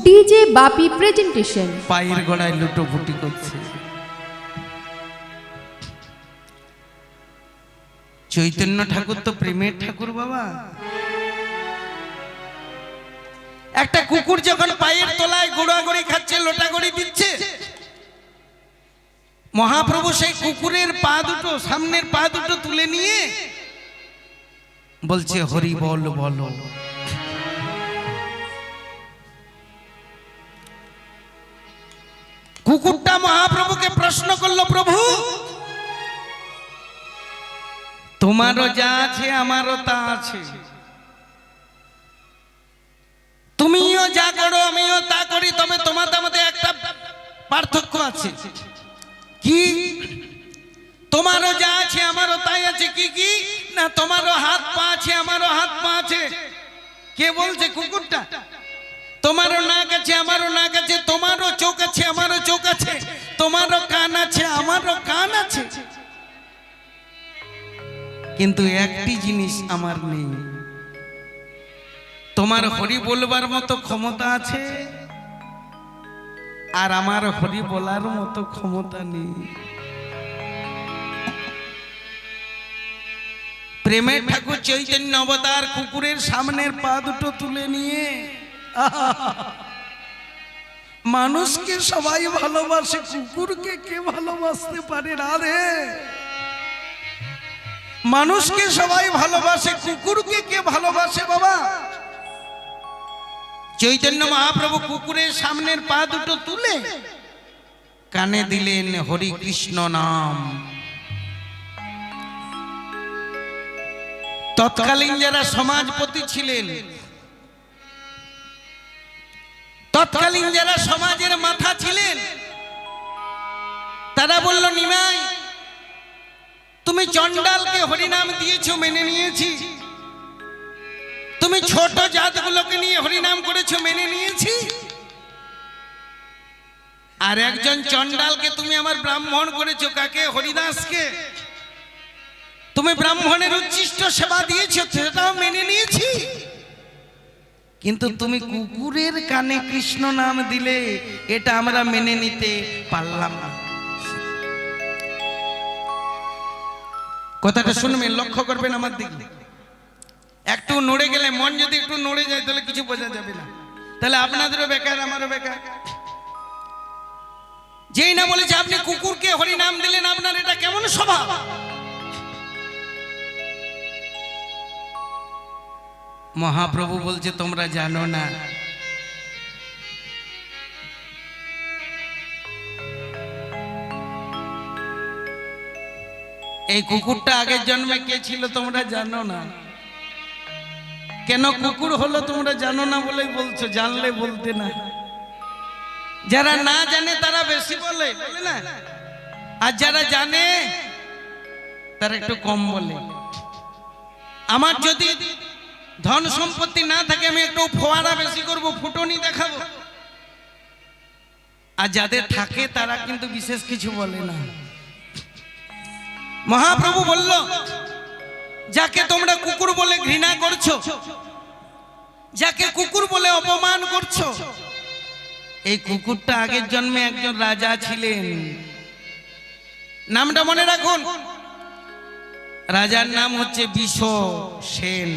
DJ বাপি presentation. পায়ের গড়ায় লুটোপুটি করছে। চৈতন্য ঠাকুর তো প্রেমের ঠাকুর বাবা। একটা কুকুর যখন পায়ের তলায় গোড়াগড়ি খাচ্ছে, লোটাগড়ি দিচ্ছে, মহাপ্রভু সেই কুকুরের পা দুটো, সামনের পা দুটো তুলে নিয়ে বলছে হরি বল বলো। কুকুরটা মহাপ্রভুকে প্রশ্ন করলো, প্রভু তোমারও যা আছে আমারও তা আছে, তুমিও যা করো আমিও তা করি, তবে তোমাদের মধ্যে একটা পার্থক্য আছে। কি? তোমারও যা আছে আমারও তাই আছে। কি কি? না তোমারও হাত পা আছে আমারও হাত পা আছে। কে বলছে? কুকুরটা। তোমারও নাক আছে আমারও নাক আছে, তোমারও চোখ আছে আমারও চোখ আছে, তোমারও কান আছে আমারও কান আছে, কিন্তু একটি জিনিস আমার নেই, তোমার হরি বলবার মতো ক্ষমতা আছে আর আমার হরি বলার মতো ক্ষমতা নেই। প্রেমের ঠাকুর চৈতন্য অবতার কুকুরের সামনের পা দুটো তুলে নিয়ে, মানুষকে সবাই ভালোবাসে, কুকুরকে কে ভালোবাসতে পারে না রে? মানুষকে সবাই ভালোবাসে, কুকুরকে কে ভালোবাসে বাবা? চৈতন্য মহাপ্রভু কুকুরের সামনের পা দুটো তুলে কানে দিলেন হরি কৃষ্ণ নাম। তৎকালীন যারা সমাজপতি ছিলেন, তৎকালীন যারা সমাজের মাথা ছিলেন, তারা বলল, নিমাই তুমি চণ্ডালকে হরিনাম দিয়েছো, মেনে নিয়েছি, তুমি ছোট জাতগুলোকে নিয়ে হরিনাম করেছো, মেনে নিয়েছি, আর একজন চণ্ডালকে তুমি আমার ব্রাহ্মণ করেছো, কাকে? হরিদাসকে। তুমি ব্রাহ্মণের উচ্ছিষ্ট সেবা দিয়েছো, সেটাও মেনে নিয়েছি, কিন্তু তুমি কুকুরের কানে কৃষ্ণ নাম দিলে, এটা আমরা মেনে নিতে পারলাম না। কথাটা শুনবেন, লক্ষ্য করবেন আমার দিকে। একটু নড়ে গেলে, মন যদি একটু নড়ে যায় তাহলে কিছু বোঝা যাবে না, তাহলে আপনাদেরও বেকার আমারও বেকার। যেই না বলেছে আপনি কুকুরকে হরি নাম দিলেন, আপনার এটা কেমন স্বভাব? মহাপ্রভু বলছে তোমরা জানো না, এই কুকুরটা আগের জন্মে কে ছিল তোমরা জানো না। কেন কুকুর হলো তোমরা জানো না বলেই বলছো, জানলে বলতে না। যারা না জানে তারা বেশি বলে, বলে না, আর যারা জানে তারা একটু কম বলে। আমার যদি ধন সম্পত্তি না থাকে, আমি একটু ফোয়ারা বেশি করব, ফুটনি দেখাবো, আর যাদের থাকে তারা কিন্তু বিশেষ কিছু বলে না। মহাপ্রভু বলল, যাকে তোমরা কুকুর বলে ঘৃণা করছো, যাকে কুকুর বলে অপমান করছো, এই কুকুরটা আগের জন্মে একজন রাজা ছিলেন। নামটা মনে রাখুন, রাজার নাম হচ্ছে বিশ্বসেন।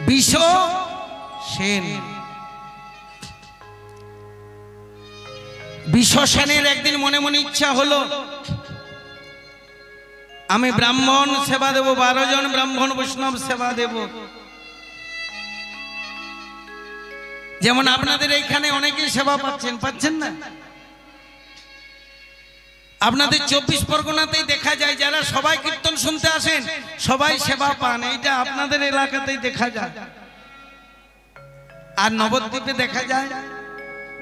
বিশ্বসেন। বিশ্বসেনের একদিন মনে মনে ইচ্ছা হলো, আমি ব্রাহ্মণ সেবা দেব, 12 জন ব্রাহ্মণ বৈষ্ণব সেবা দেব। যেমন আপনাদের এইখানে অনেকেই সেবা পাচ্ছেন, পাচ্ছেন না? আপনাদের 24 পরগনাতেই দেখা যায়, যারা সবাই কীর্তন শুনতে আসেন সবাই সেবা পান, এইটা আপনাদের এলাকাতেই দেখা যায়। আর নবদ্বীপে দেখা যায়,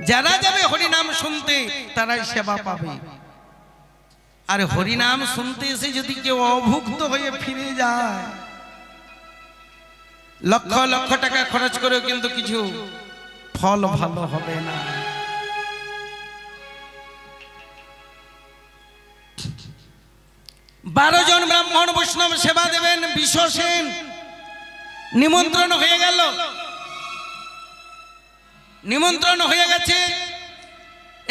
যারা যাবে হরিনাম শুনতে তারাই সেবা পাবে। আর হরিনাম শুনতে এসে যদি কেউ অভুক্ত হয়ে ফিরে যায়, লক্ষ লক্ষ টাকা খরচ করেও কিন্তু কিছু ফল ভালো হবে না। বারো জন ব্রাহ্মণ বৈষ্ণব সেবা দেবেন। বিশ্বসেন নিমন্ত্রণ হয়ে গেল, নিমন্ত্রণ হয়ে গেছে।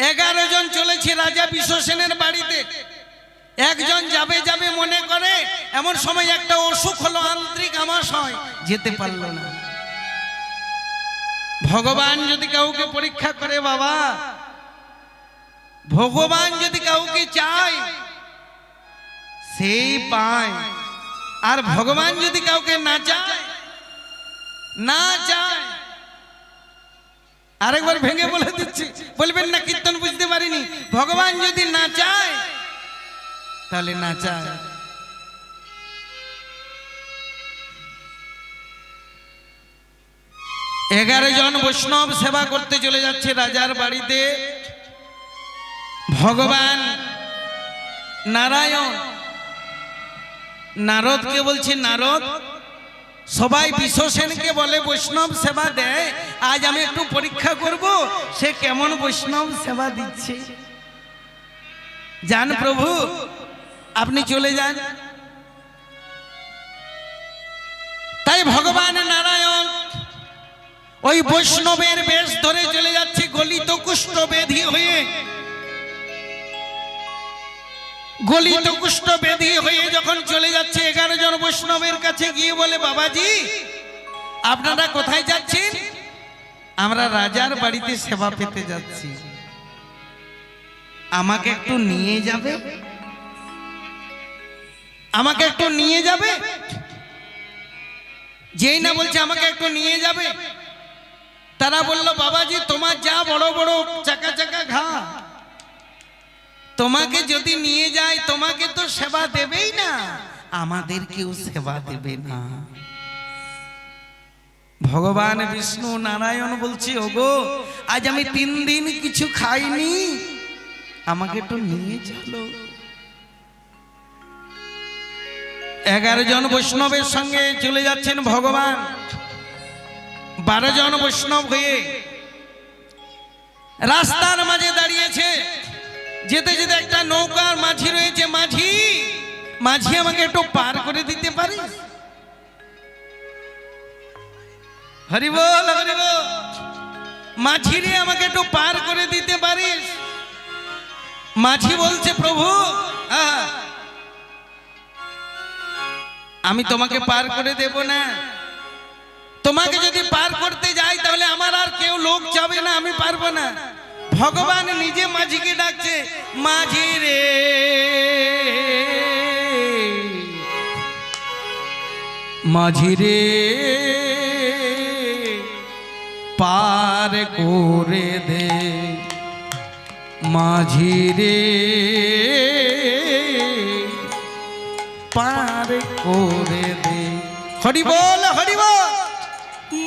11 জন চলেছে রাজা বিশ্বসেনের বাড়িতে। একজন যাবে যাবে মনে করে, এমন সময় একটা অসুখ হলো, আন্তরিক আমাশয়, যেতে পারলো না। ভগবান যদি কাউকে পরীক্ষা করে বাবা, ভগবান যদি কাউকে চায় সেই পায়, আর ভগবান যদি কাউকে না চায়, না চায়, আরেকবার ভেঙে বলে দিচ্ছি, বলবেন না কীর্তন বুঝতে পারিনি। ভগবান যদি না চায় তাহলে না চায়। এগারো জন বৈষ্ণব সেবা করতে চলে যাচ্ছে রাজার বাড়িতে। ভগবান নারায়ণ নারদকে বলছে, নারদ সবাই বিশ্বসেনকে বলে বৈষ্ণব সেবা দেয়, আজ আমি একটু পরীক্ষা করব সে কেমন বৈষ্ণব সেবা দিচ্ছে। যান প্রভু, আপনি চলে যান। তাই ভগবান নারায়ণ ওই বৈষ্ণবের বেশ ধরে চলে যাচ্ছে, গলিত কুষ্ঠ ব্যাধি হয়ে, গলিত কুষ্ঠ ব্যাধি হয়ে যখন চলে যাচ্ছে 11 জন বৈষ্ণবের কাছে গিয়ে বলে, বাবাজি আপনারা কোথায় যাচ্ছেন? আমরা রাজার বাড়িতে সেবা পেতে যাচ্ছি, আমাকে একটু নিয়ে যাবে, আমাকে একটু নিয়ে যাবে। যেই না বলছে আমাকে একটু নিয়ে যাবে, তারা বলল, বাবাজি তোমার যা বড় বড় চাকা চাকা ঘা, তোমাকে যদি নিয়ে যায় তোমাকে তো সেবা দেবেই না, আমাদের কেউ সেবা দেবে না। ভগবান বিষ্ণু নারায়ণ বলছে, ওগো আজ আমি 3 দিন কিছু খাইনি, আমাকে একটু নিয়ে চলো। 11 জন বৈষ্ণবের সঙ্গে চলে যাচ্ছেন ভগবান। 12 জন বৈষ্ণব হয়ে রাস্তার মাঝে দাঁড়িয়েছে। যেতে যেতে একটা নৌকার মাঝি রয়েছে, মাঝি মাঝি আমাকে একটু পার করে দিতে পারিস? হরি বল হরি বল। মাঝি রে আমাকে একটু পার করে দিতে পারিস? মাঝি বলছে, প্রভু আমি তোমাকে পার করে দেব না, তোমাকে যদি পার করতে যাই তাহলে আমার আর কেউ লোক যাবে না, আমি পারবো না। ভগবান নিজে মাঝিকে ডাকছে, মাঝি রে মাঝি রে পার করে দে, মাঝি রে পার করে দে। হরি বল হরি বল।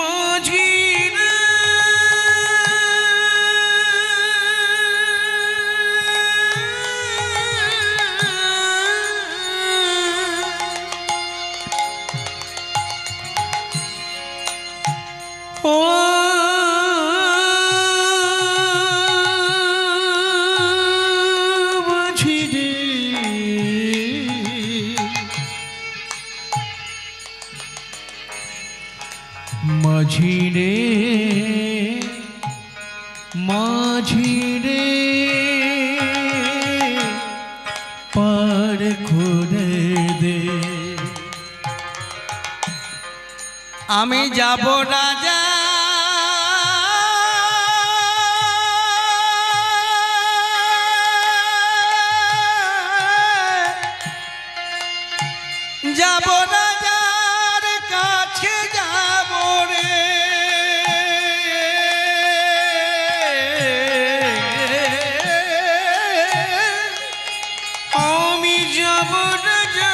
মাঝি রে ও মাঝি রে মাঝি রে মাঝি রে পার করে দে, আমি যাব রাজা যাব রাজার কাছে যাব রে, আমি যাব রাজা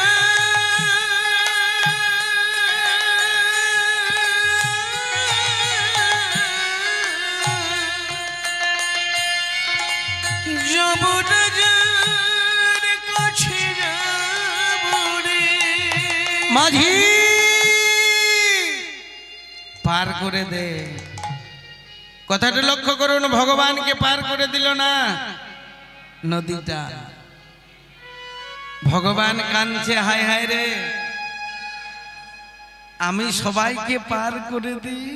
যাব রাজার কাছে যাব রে। মাঝি পার করে দে। কথাটা লক্ষ্য করুন, ভগবানকে পার করে দিল না নদীটা। ভগবান কাঁদছে, হায় হায় রে, আমি সবাইকে পার করে দিই,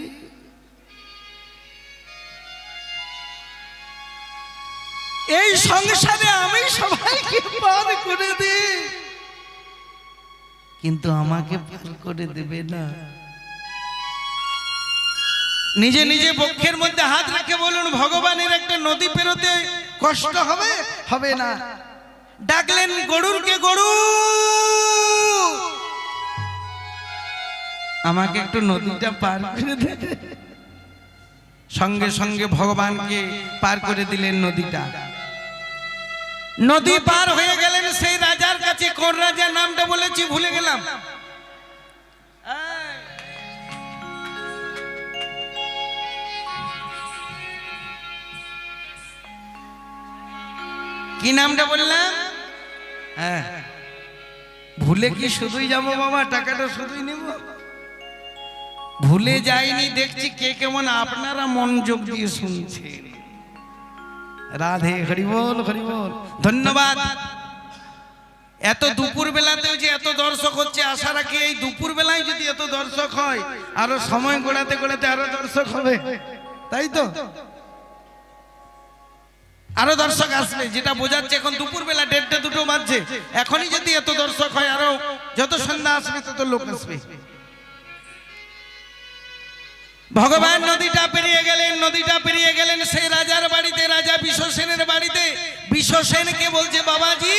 এই সংসারে আমি সবাইকে পার করে দিই, কিন্তু আমাকে পার করে দেবে না। নিজে নিজে বক্ষের মধ্যে হাত রেখে বলুন, ভগবানের একটা নদী পেরোতে কষ্ট হবে? হবে না। ডাকলেন গরুরকে, গরু আমাকে একটু নদীটা পার করে দে। সঙ্গে সঙ্গে ভগবানকে পার করে দিলেন নদীটা। নদী পার হয়ে গেলেন সেই রাজার কাছে। কোন রাজা নামটা বলেছি ভুলে গেলাম। কি নামটা বললাম? হ্যাঁ, ভুলে কি শুধুই যাবো বাবা, টাকাটা শুধুই নেব? ভুলে যাইনি। দেখছি কে কেমন আপনারা মনোযোগ দিয়ে শুনছেন। রাধে, হরি বল, হরি বল। ধন্যবাদ। এত দুপুর বেলাতেও যে এত দর্শক হচ্ছে, আশা রাখি এই দুপুর বেলায় যদি এত দর্শক হয়, আরো সময় গোড়াতে গোড়াতে আরো দর্শক হবে, তাই তো? আরো দর্শক আসবে, যেটা বোঝাচ্ছে এখন দুপুর বেলা 1:30-2 বাজছে। এখনই যদি এত দর্শক হয়, আরো যত সন্ধ্যা আসবে তত লোক আসবে। ভগবান নদীটা পেরিয়ে গেলেন। নদীটা পেরিয়ে গেলেন সেই রাজার বাড়িতে, রাজা বিশ্বসেনের বাড়িতে। বিশ্বসেনকে বলছে, বাবাজি,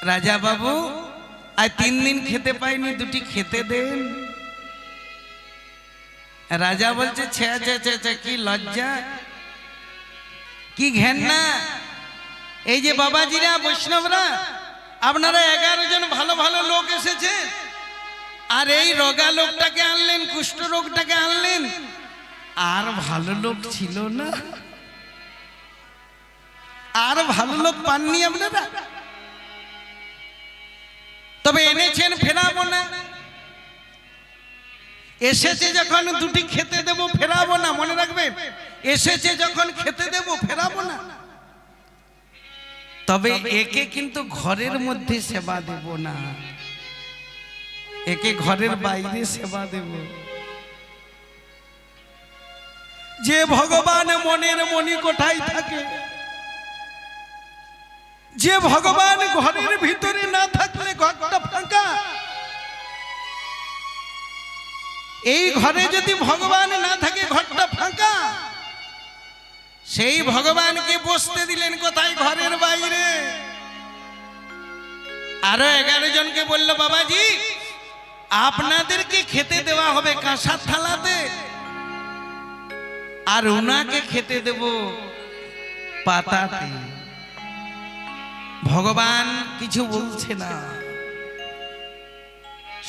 রাজা বাবু আজ 3 দিন খেতে পাইনি, দুটি খেতে দেন। রাজা বলছে, ছে কি লজ্জা, কি ঘেন্না। এই যে বাবাজিরা, বৈষ্ণবরা, আপনারা 11 জন ভালো ভালো লোক এসেছে, আর এই রোগা লোকটাকে আনলেন, কুষ্ঠ রোগটাকে আনলেন। আর ভালো লোক ছিল না? আর ভালো লোক পাননি আপনারা? তবে এনেছেন, ফেরাবো না। এসেছে যখন দুটি খেতে দেব, ফেরাবো না, মনে রাখবেন। এসেছে যখন খেতে দেব, ফেরাবো না। তবে একে কিন্তু ঘরের মধ্যে সেবা দেব না, একে ঘরের বাইরে সেবা দেব। যে ভগবান মনের মনি কোঠায় থাকে, যে ভগবান ঘরের ভিতরে না থাকলে ঘরটা ফাঁকা। এই ঘরে যদি ভগবান না থাকে, ঘরটা ফাঁকা। সেই ভগবানকে বসতে দিলেন কোথায়? ঘরের বাইরে। আরো 11 জনকে বলল, বাবাজি, আপনাদেরকে খেতে দেওয়া হবে কাঁসার থালাতে, আর উনাকে খেতে দেব পাতাতে। ভগবান কিছু বলছে না।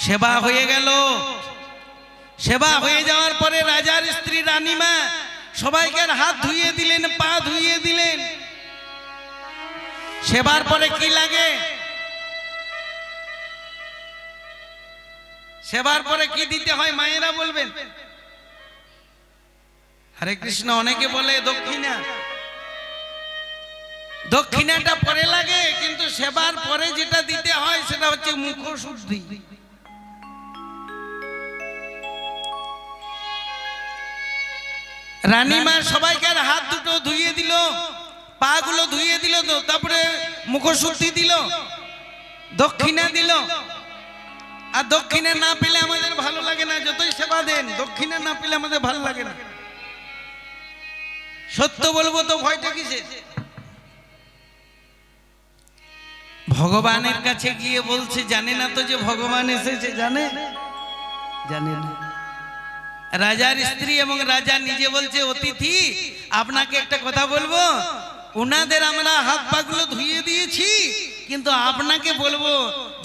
সেবা হয়ে গেল। সেবা হয়ে যাওয়ার পরে রাজার স্ত্রী রানীমা সবাইকে হাত ধুইয়ে দিলেন, পা ধুইয়ে দিলেন। সেবার পরে কি লাগে? সেবার পরে কি দিতে হয় মায়েরা বলবেন? হরে কৃষ্ণ। অনেকে বলে দক্ষিণা। দক্ষিণাটা পরে লাগে, কিন্তু সেবার পরে যেটা দিতে হয় সেটা হচ্ছে মুখশুদ্ধি। রানীমা সবাইকে হাত দুটো ধুইয়ে দিল, পা গুলো ধুইয়ে দিল, তারপরে মুখশুদ্ধি দিল, দক্ষিণা দিল। আর দক্ষিণা না পেলে আমাদের ভালো লাগে না, যতই সেবা দেন, দক্ষিণা না পেলে আমাদের ভালো লাগে না। সত্য বলবো তো ভয়টা কিসের? ভগবানের কাছে গিয়ে বলছে, জানে না তো যে ভগবান এসেছে? জানে? জানে না। রাজার স্ত্রী এবং রাজা নিজে বলছে, অতিথি আপনাকে একটা কথা বলবো, ওনাদের আমরা হাত পাগুলো ধুইয়ে দিয়েছি, কিন্তু আপনাকে বলবো,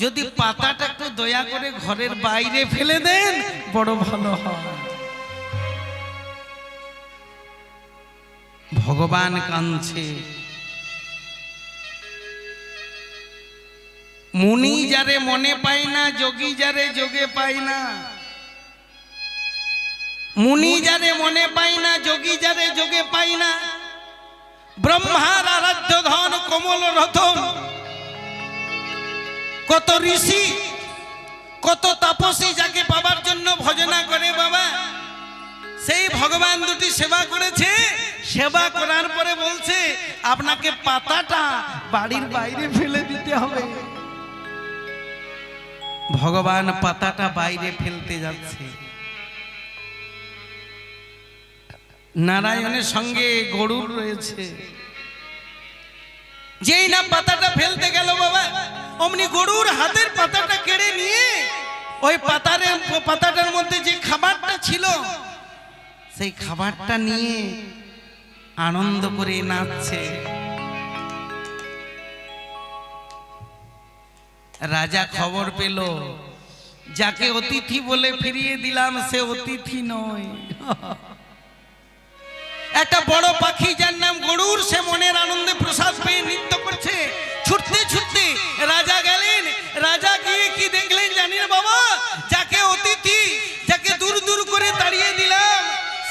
যদি পাতাটা একটু দয়া করে ঘরের বাইরে ফেলে দেন, বড় ভালো হয়। ভগবান কাঁদছে। মুনি যারে মনে পায় না, যোগী যারে যোগে পায় না। মুনি যারে মনে পায় না, যোগী যারে যোগে পায় না। ব্রহ্মার আরাধ্য ধন কমল রতন। কত ঋষি, কত তাপসী যাকে পাবার জন্য ভজনা করে বাবা, সেই ভগবান দুটি সেবা করেছে, সেবা করার পরে বলছে আপনাকে পাতাটা বাড়ির বাইরে ফেলে দিতে হবে। ভগবান পাতাটা বাইরে ফেলতে যাচ্ছে, নারায়ণের সঙ্গে গরুর রয়েছে। যেই না পাতাটা ফেলতে গেল বাবা, অমনি গরুর হাতের পাতাটা কেড়ে নিয়ে ওই পাতাটার মধ্যে যে খাবারটা ছিল সেই খাবারটা নিয়ে আনন্দ করে নাচছে। রাজা খবর পেল, যাকে অতিথি বলে ফিরিয়ে দিলাম সে অতিথি নয়, একটা বড় পাখি যার নাম গরুর, সে মনের আনন্দে প্রসাদ পেয়ে নৃত্য করছে। ছুটতে ছুটতে রাজা গেলেন। রাজা গিয়ে কি দেখলেন জানি না বাবা, যাকে অতিথি, যাকে দূর দূর করে তাড়িয়ে দিলাম,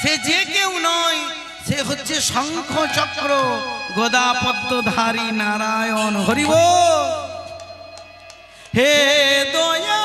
সে যে কেউ নয়, সে হচ্ছে শঙ্খ চক্র গদা পদ্মধারী নারায়ণ। হরি বল। হে দয়া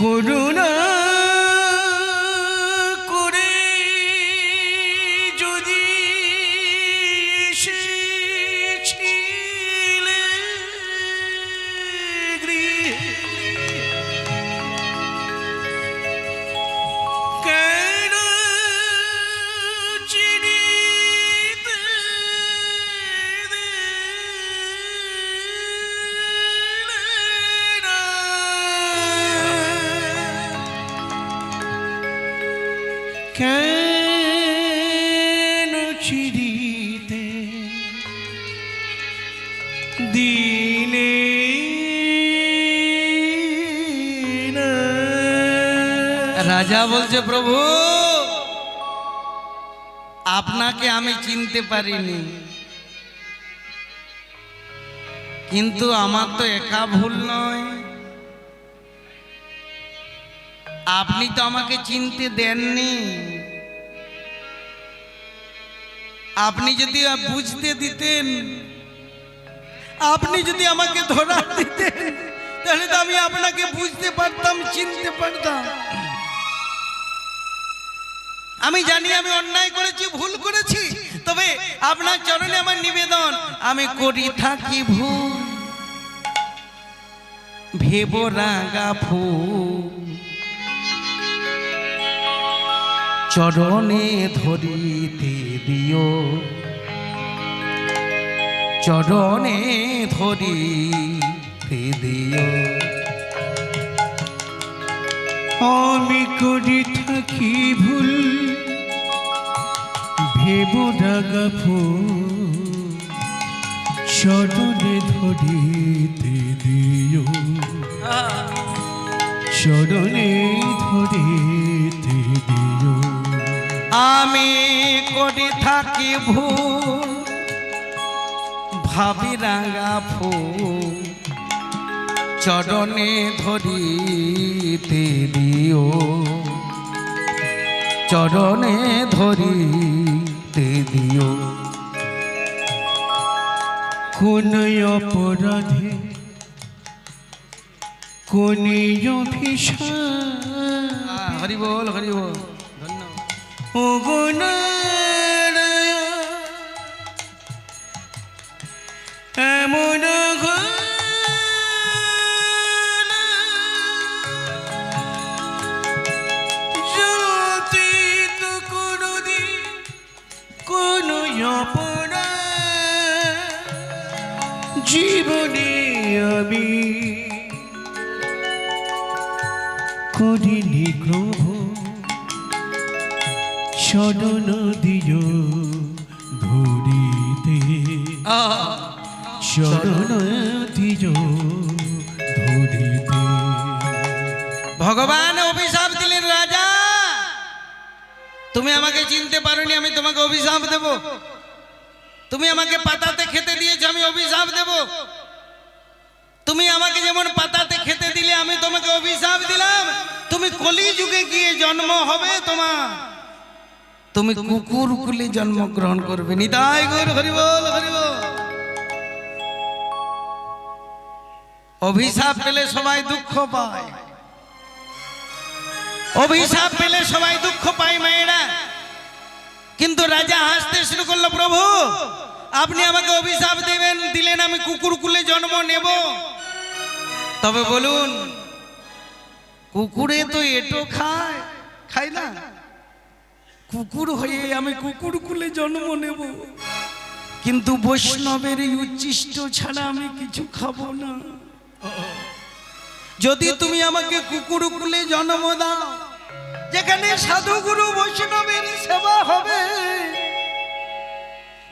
করুণা করে যদি এসেছিলে গৃহে, কেন চিনিতে কেন চিরিতে দিনে না। রাজা বলছে, প্রভু আপনাকে আমি চিনতে পারিনি, কিন্তু আমার তো একা ভুল নয়, আপনি তো আমাকে চিনতে দেননি। আপনি যদি বুঝতে দিতেন, আপনি যদি আমাকে ধরা দিতেন, তাহলে তো আমি আপনাকে বুঝতে পারতাম, চিনতে পারতাম। আমি জানি আমি অন্যায় করেছি, ভুল করেছি, তবে আপনার চরণে আমার নিবেদন, আমি করি থাকি ভুল ভেব রাঙা ফুল চরণে ধরিতে দিও, চরণে ধরিতে দিও। আমি করি থাকি ভুল ভেব রাঙা ফুল চরণে ধরিতে দিও, চরণে ধরিতে দিও। আমি করি থাকি ভুল ভাবি রাঙা ফুল চরণে ধরিতে দিও, চরণে ধরিতে দিও। কোন অপরাধে কোন অভিশাপ, হরি বল, হরি বল, ধন্যবাদ। ও গুণার এমন যদি তো কোনদিন কোন অপরাধ জীবনে আমি করিনি গ্রহ, চরণ দিও ধরিতে, চরণ দিও ধরিতে। ভগবান অভিশাপ দিলেন, রাজা তুমি আমাকে চিনতে পারোনি, আমি তোমাকে অভিশাপ দেব। তুমি আমাকে পাতাতে খেতে দিয়েছো, আমি অভিশাপ দেব। তুমি আমাকে যেমন পাতাতে খেতে দিলে, আমি তোমাকে অভিশাপ দিলাম। তুমি কলিযুগে গিয়ে জন্ম হবে তোমার, তুমি কুকুর কুলে জন্মগ্রহণ করবে। নিতাই গৌর হরি বল, হরি বল। অভিশাপ পেলে সবাই দুঃখ পায়, অভিশাপ পেলে সবাই দুঃখ পায় মায়েরা। কিন্তু রাজা হাসতে শুরু করলো, প্রভু আপনি আমাকে অভিশাপ দিলেন আমি কুকুর কুলে জন্ম নেব। তবে বলুন, কুকুরে তো এটো খায়, খায় না? কুকুর হয়ে আমি কুকুর কুলে জন্ম নেব, কিন্তু বৈষ্ণবের এই উচ্ছিষ্ট ছাড়া আমি কিছু খাবো না। যদি তুমি আমাকে কুকুর কুলে জন্ম দাও, যেখানে সাধুগুরু বৈষ্ণবের সেবা হবে,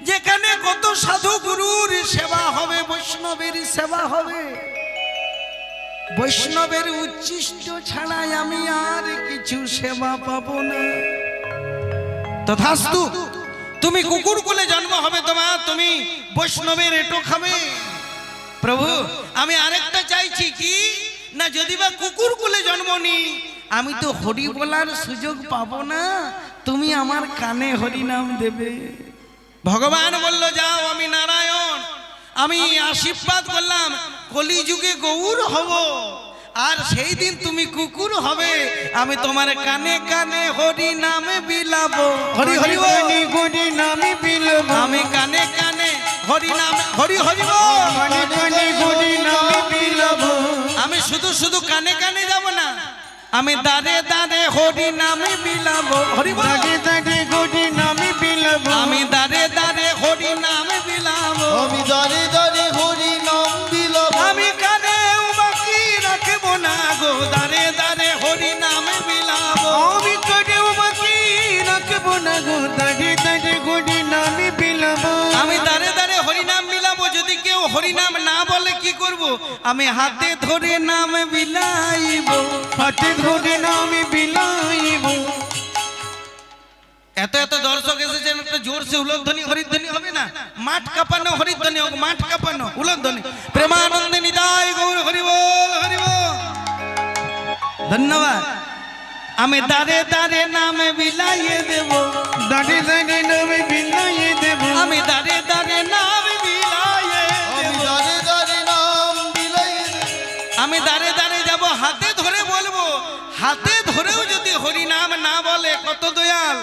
যেখানে কত সাধুগুরুর সেবা হবে, বৈষ্ণবের সেবা হবে, বৈষ্ণবের উচ্ছিষ্ট ছাড়াই আমি আর কিছু সেবা পাবো না। তথাস্তু, তুমি কুকুর কুলে জন্ম হবে তোমার, তুমি বৈষ্ণবের এটো খাবে। প্রভু আমি আরেকটা চাইছি, কি না যদি বা কুকুর কুলে জন্ম নিই, আমি তো হরি বলার সুযোগ পাবো না, তুমি আমার কানে হরি নাম দেবে। ভগবান বলল, যাও আমি নারায়ণ, আমি আশীর্বাদ করলাম কলিযুগে গৌর হব, আর সেই দিন তুমি কুকুর হবে, আমি তোমার কানে কানে হরি নামে বিলাবো। হরি হরি হরি নামে বিলাবো, আমি কানে কানে হরি নাম, হরি হরি হরি নামে বিলাবো। আমি শুধু শুধু কানে কানে যাব না, আমি দাঁড়ে দাঁড়ে হরি নামে বিলাবো। হরি দাঁড়ে দাঁড়ে হরি নামে বিলাবো, আমি দাঁড়ে দাঁড়ে হরি নামে বিলাবো, আমি দাঁড়ে দাঁড়ে হরি নাম বিলাবো। আমি কানে বাকি রাখবো না গো, দাঁড়ে দাঁড়ে হরি নামে বিলাবো, আমি কানে বাকি রাখবো না গো, দাঁড়ে দাঁড়ে হরি নামে বিলাবো। আমি দাঁড়ে দাঁড়ে হরি নাম বিলাবো। যদি কেউ হরি নাম না বলে কি করব? আমি হাতে ধরে নাম বিলাইব, হাতে ধরে নাম বিলাইব। এত এত দর্শক এসেছেন, একটা জোরসে উলধ্বনি হরিধ্বনি হবে না? মাঠ কাঁপানো হরিধ্বনি হোক, মাঠ কাঁপানো উলধ্বনি। প্রেমানন্দে নিতাই গৌর হরি বল, হরি বল। ধন্যবাদ। আমি দাঁড়ে দাঁড়ে নামে বিলাইয়ে দেব, দাঁড়ে দাঁড়ে নামে বিলাইয়ে দেব, আমি দাঁড়ে দাঁড়ে নামে বিলাইয়ে আমি দাঁড়ে দাঁড়ে নাম বিলাইয়ে দেব। আমি দাঁড়ে দাঁড়ে যাব, হাতে ধরে বলবো। হাতে ধরেও যদি হরি নাম না বলে, কত দয়াল,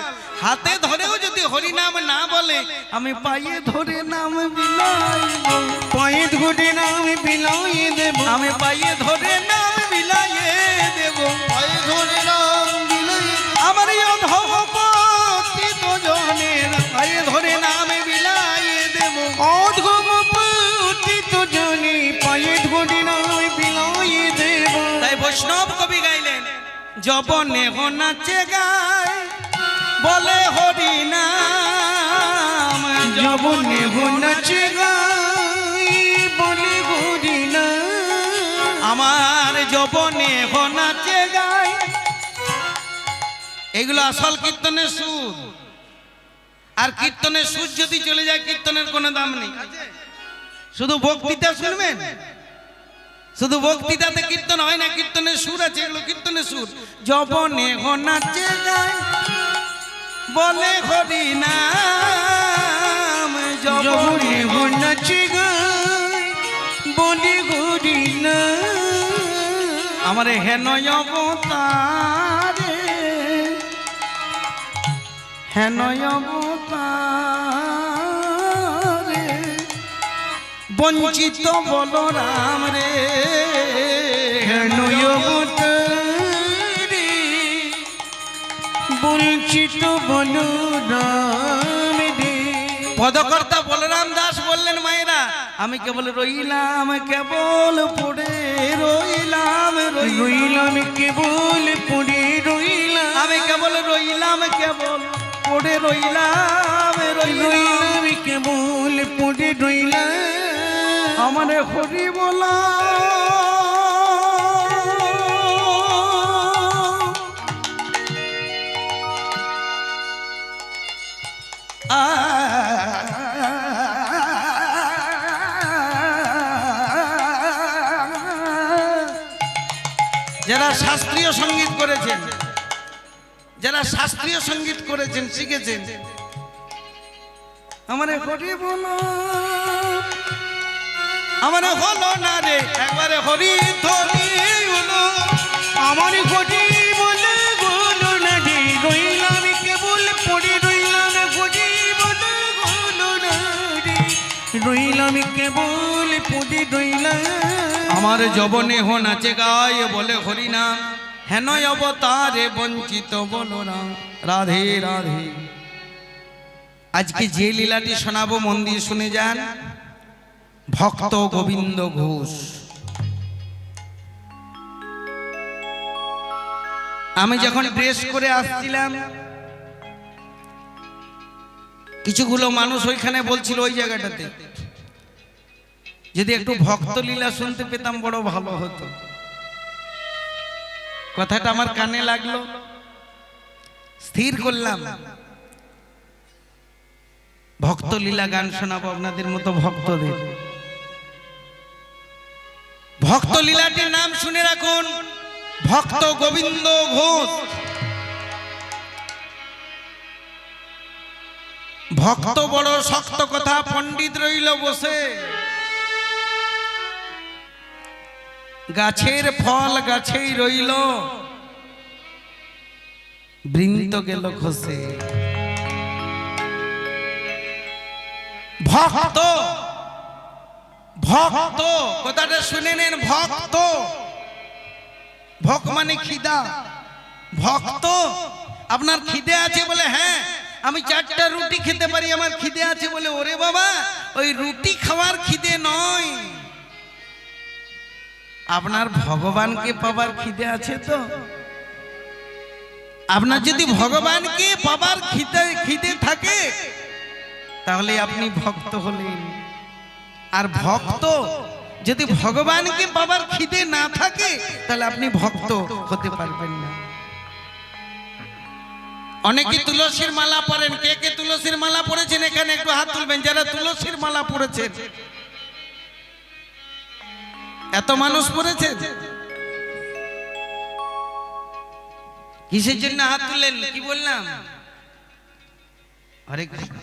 হাতে ধরেও যদি হরি নাম না বলে, আমি পায়ে ধরে নাম বিলাইব, পায়ে ধরে নাম বিলাইয়ে দেব, আমি পায়ে ধরে নাম বিলাইয়ে দেব, পায়ে ধরে নাম বিলাইয়ে দেব। আমার অধপতিত জনের পায়ে ধরে নাম বিলাইয়ে দেব, অধপতিত জনে পায়ে ধরে নাম বিলাইয়ে দেব। তাই বৈষ্ণব কবি গাইলেন, যবনে হো নাচে গায় বলে হরি নাম, যবনে হো নাচে গায় বলে হরি নাম, আমার যবনে হো নাচে গায়। এগুলো আসল কীর্তনের সুর। আর কীর্তনের সুর যদি চলে যায়, কীর্তনের কোনো দাম নেই। শুধু বক্তৃতা শুনবেন, শুধু বক্তৃতাতে কীর্তন হয় না, কীর্তনের সুর আছে, এগুলো কীর্তনের সুর। যবনে হো নাচে গায় বলে হরি নাম, যবনে হো নাচে গায় বলে হরি নাম। আমার হেন অবতারে, হেন অবতারে বঞ্চিত বলরাম রে, হেন অবতারে বঞ্চিত বলরাম রে। পদকর্তা বলরাম দাস বললেন, মায়েরা আমি কেবল রইলাম, কেবল পড়ে রইলাম, রইলাম কেবল পড়ে রইলাম, আমি কেবল রইলাম, কেবল পড়ে রইলাম, রইলাম কেবল পড়ে রইলাম। আমার হরি বলা যারা শাস্ত্রীয় সঙ্গীত করেছেন, যারা শাস্ত্রীয় সঙ্গীত করেছেন, শিখেছেন, আমারে হরি বলো, আমারে হলো না রে একবারে হরি ধরি হলো, আমার ঘটি বলে বলো না রে, রইলাম কেবল পড়ে রইলাম, ঘটি বলে বলো না রে, রইলাম কেবল পড়ে রইলাম। আমার যবনে হো নাচে গায়ে বলে হরি নাম, হেন অবতারে বঞ্চিত বলো না রাধে রাধে। আজকে যে লীলাটি শোনাবো মন দিয়ে শুনে যান। ভক্ত গোবিন্দ ঘোষ। আমি যখন ড্রেস করে আসছিলাম, কিছুগুলো মানুষ ওইখানে বলছিল ওই জায়গাটাতে যদি একটু ভক্ত লীলা শুনতে পেতাম বড় ভালো হতো। কথাটা আমার কানে লাগলো, স্থির করলাম ভক্ত লীলা গান শোনাবো আপনাদের মতো ভক্তদের। ভক্ত লীলাটির নাম শুনে রাখুন, ভক্ত গোবিন্দ ঘোষ। ভক্ত বড় শক্ত কথা, পণ্ডিত রইল বসে, গাছের ফল গাছেই রইল, বৃন্দ গেল খসে। ভক্ত, ভক্ত কথাটা শুনে নেন। ভক্ত, ভক মানে খিদা। ভক্ত, আপনার খিদে আছে বলে হ্যাঁ আমি 4টা রুটি খেতে পারি, আমার খিদে আছে বলে, ওরে বাবা ওই রুটি খাওয়ার খিদে নয়, আপনার ভগবানকে পাবার খিদে আছে। তো আপনার যদি ভগবানকে পাবার খিদে থাকে তাহলে আপনি ভক্ত হলেন। আর ভক্ত যদি ভগবানকে পাবার খিদে না থাকে তাহলে আপনি ভক্ত হতে পারবেন না। অনেকে তুলসীর মালা পরেন, কে কে তুলসীর মালা পরেছেন এখানে একটু হাত তুলবেন যারা তুলসীর মালা পরেছেন। এত মানুষ পড়েছে, কিসের জন্য হাত তুললেন কি বললাম? হরে কৃষ্ণ।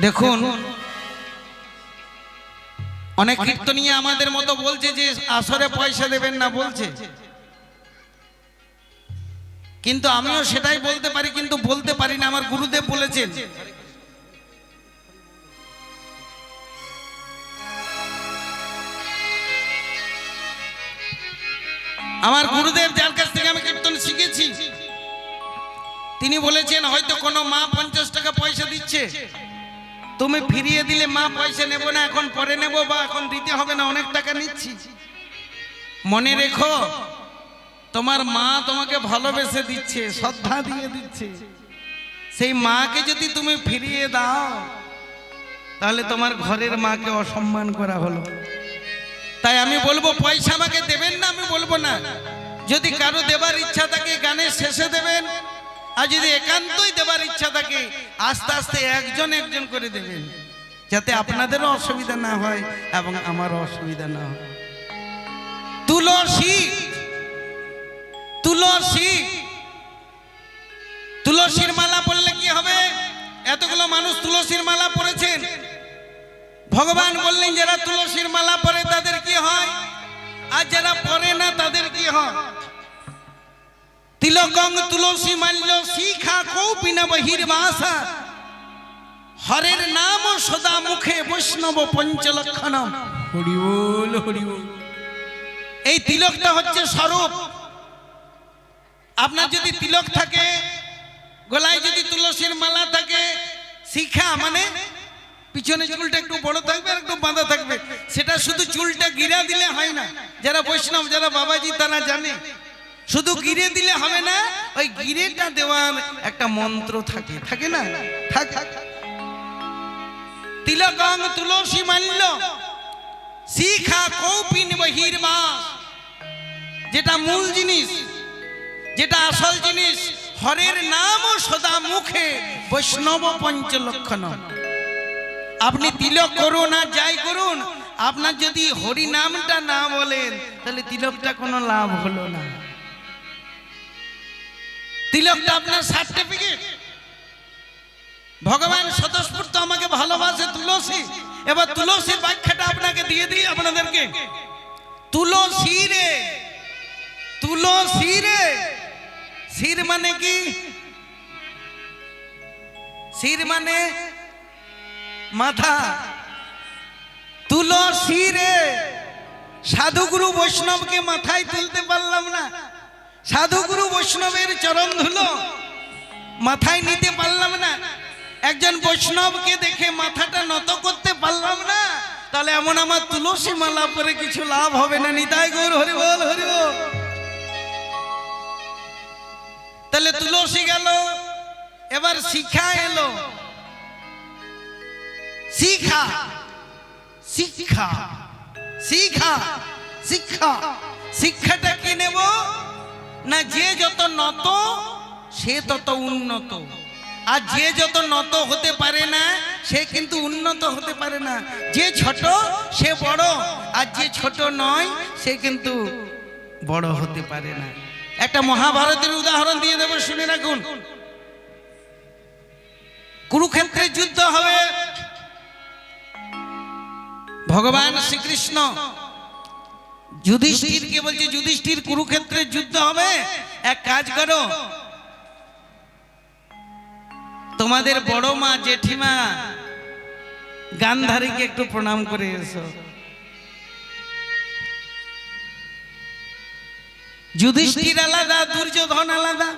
দেখুন অনেক কীর্তনীয় আমাদের মতো বলছে যে আসরে পয়সা দেবেন না বলছে, কিন্তু আমিও সেটাই বলতে পারি, কিন্তু বলতে পারি না। আমার গুরুদেব বলেছেন আমার গুরুদেব যার কাছ থেকে আমি কীর্তন শিখেছি তিনি বলেছেন হয়তো কোনো মা 50 টাকা পয়সা দিচ্ছে, তুমি ফিরিয়ে দিলে মা পয়সা নেব না, এখন পরে নেব বা এখন দিতে হবে না, অনেক টাকা নিচ্ছি। মনে রেখো তোমার মা তোমাকে ভালোবেসে দিচ্ছে, শ্রদ্ধা দিয়ে দিচ্ছে, সেই মাকে যদি তুমি ফিরিয়ে দাও তাহলে তোমার ঘরের মাকে অসম্মান করা হলো। তাই আমি বলবো পয়সা আমাকে দেবেন না আমি বলবো না, যদি কারো দেবার ইচ্ছা থাকে গানের শেষে দেবেন, আর যদি একান্তই দেবার ইচ্ছা থাকে আস্তে আস্তে একজন একজন করে দেবেন, যাতে আপনাদেরও অসুবিধা না হয় এবং আমারও অসুবিধা না হয়। তুলসী, তুলসী, তুলসীর মালা পরলে কি হবে? এতগুলো মানুষ তুলসীর মালা পরেছেন, ভগবান বললেন যারা তুলসীর মালা পরে তাদের কি হয়, আর যারা পরে না তাদের কি হয়? তিলকং তুলসী মাল্য শিখা কৌপিনা বহির্বাসা, হরের নাম সদা মুখে বৈষ্ণব পঞ্চলক্ষণম। হরি বল হরি বল। এই তিলকটা হচ্ছে স্বরূপ। আপনার যদি তিলক থাকে, গলায় যদি তুলসীর মালা থাকে, শিখা মানে পিছনে চুলটা একটু বড় থাকবে আর একটু বাঁধা থাকবে, সেটা শুধু চুলটা গিরা দিলে হয় না। যারা বৈষ্ণব যারা বাবাজি তারা জানে, শুধু গিরে দিলে হবে না, ওই গিরেটা দেওয়ার একটা মন্ত্র থাকে, থাকে না? তিলকং তুলসী মাল্য শিখা কৌপিন বহির্বাস, যেটা মূল জিনিস, যেটা আসল জিনিস, হরের নাম সদা মুখে বৈষ্ণব পঞ্চলক্ষণ। আপনি তিলক করুন আর যাই করুন, আপনার যদি হরি নামটা না বলেন তাহলে তিলকটা কোনো লাভ হলো না। তিলকটা আপনার সার্টিফিকেট। ভগবান স্বতঃস্ফূর্ত আমাকে ভালোবাসে তুলসী। এবার তুলসীর ব্যাখ্যাটা আপনাকে দিয়ে দিই আপনাদেরকে। তুলসী রে, তুলসী রে, শির মানে কি? শির মানে মাথা। তুলসী রে, সাধুগুরু বৈষ্ণবকে মাথায় তুলতে পারলাম না, সাধুগুরু বৈষ্ণবের চরণ ধুলো মাথায় নিতে পারলাম না, একজন বৈষ্ণবকে দেখে মাথাটা নত করতে পারলাম না, তাহলে এমন আমার তুলসী মালা পরে কিছু লাভ হবে না। নিতাই গৌর হরি বল, হরি বল। তাহলে তুলসী গেল, এবার শিখা এলো। শিখা, শিক্ষা, শিখা, শিক্ষা। শিক্ষাটা কি নেব না? যে যত নত সে তত উন্নত, আর যে যত নত হতে পারে না সে কিন্তু উন্নত হতে পারে না। যে ছোট সে বড়, আর যে ছোট নয় সে কিন্তু বড় হতে পারে না। একটা মহাভারতের উদাহরণ দিয়ে দেব, শুনে রাখুন। কুরুক্ষেত্রে যুদ্ধ হবে। ভগবান শ্রীকৃষ্ণ যুধিষ্ঠিরকে বলছে, যুধিষ্ঠির কুরুক্ষেত্রে যুদ্ধ হবে, এক কাজ করো, তোমাদের বড় মা জেঠিমা গান্ধারীকে একটু প্রণাম করে এসো। যুধিষ্ঠির আলাদা, দুর্যোধন আলাদা।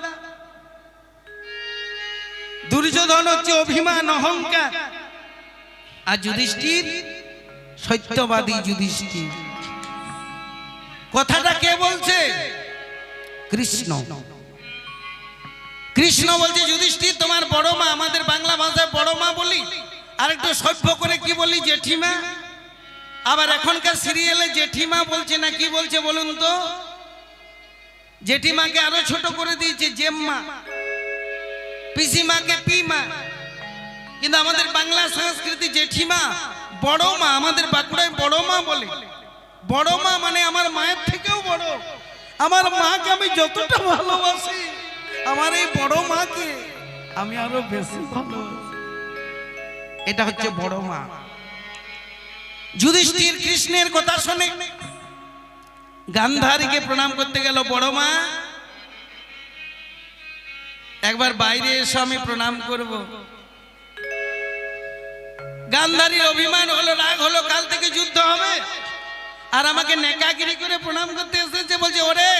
দুর্যোধন হচ্ছে অভিমান, অহংকার, আর যুধিষ্ঠির সত্যবাদী। যুধিষ্ঠির কথাটা কে বলছে? কৃষ্ণ। কৃষ্ণ বলছে, যুধিষ্ঠির তোমার বড় মা, আমাদের বাংলা ভাষায় বড় মা বলি, আর একটু সভ্য করে কি বলি? জেঠিমা। আবার এখনকার সিরিয়ালে জেঠিমা বলছে না, কি বলছে বলুন তো? জেঠিমাকে আরো ছোট করে দিয়েছে জেম্মা, পিসিমাকে পিমা। কিন্তু আমাদের বাংলা সংস্কৃতি জেঠিমা, বড় মা, আমাদের বাঁকুড়ায় বড় মা বলে। বড় মা মানে আমার মায়ের থেকেও বড়। আমার মাকে আমি যতটা ভালোবাসি, আমার এই বড় মাকে আমি আরো বেশি ভালোবাসি। এটা হচ্ছে বড় মা। যুধিষ্ঠির কৃষ্ণের কথা শুনে গান্ধারীকে প্রণাম করতে গেল। বড় মা একবার বাইরে এসো, আমি প্রণাম করব। গান্ধারীর অভিমান হলো, রাগ হলো, কাল থেকে যুদ্ধ হবে, আর আমাকে নেকাগিরি করে প্রণাম করতে এসেছে। বলছে, ওরে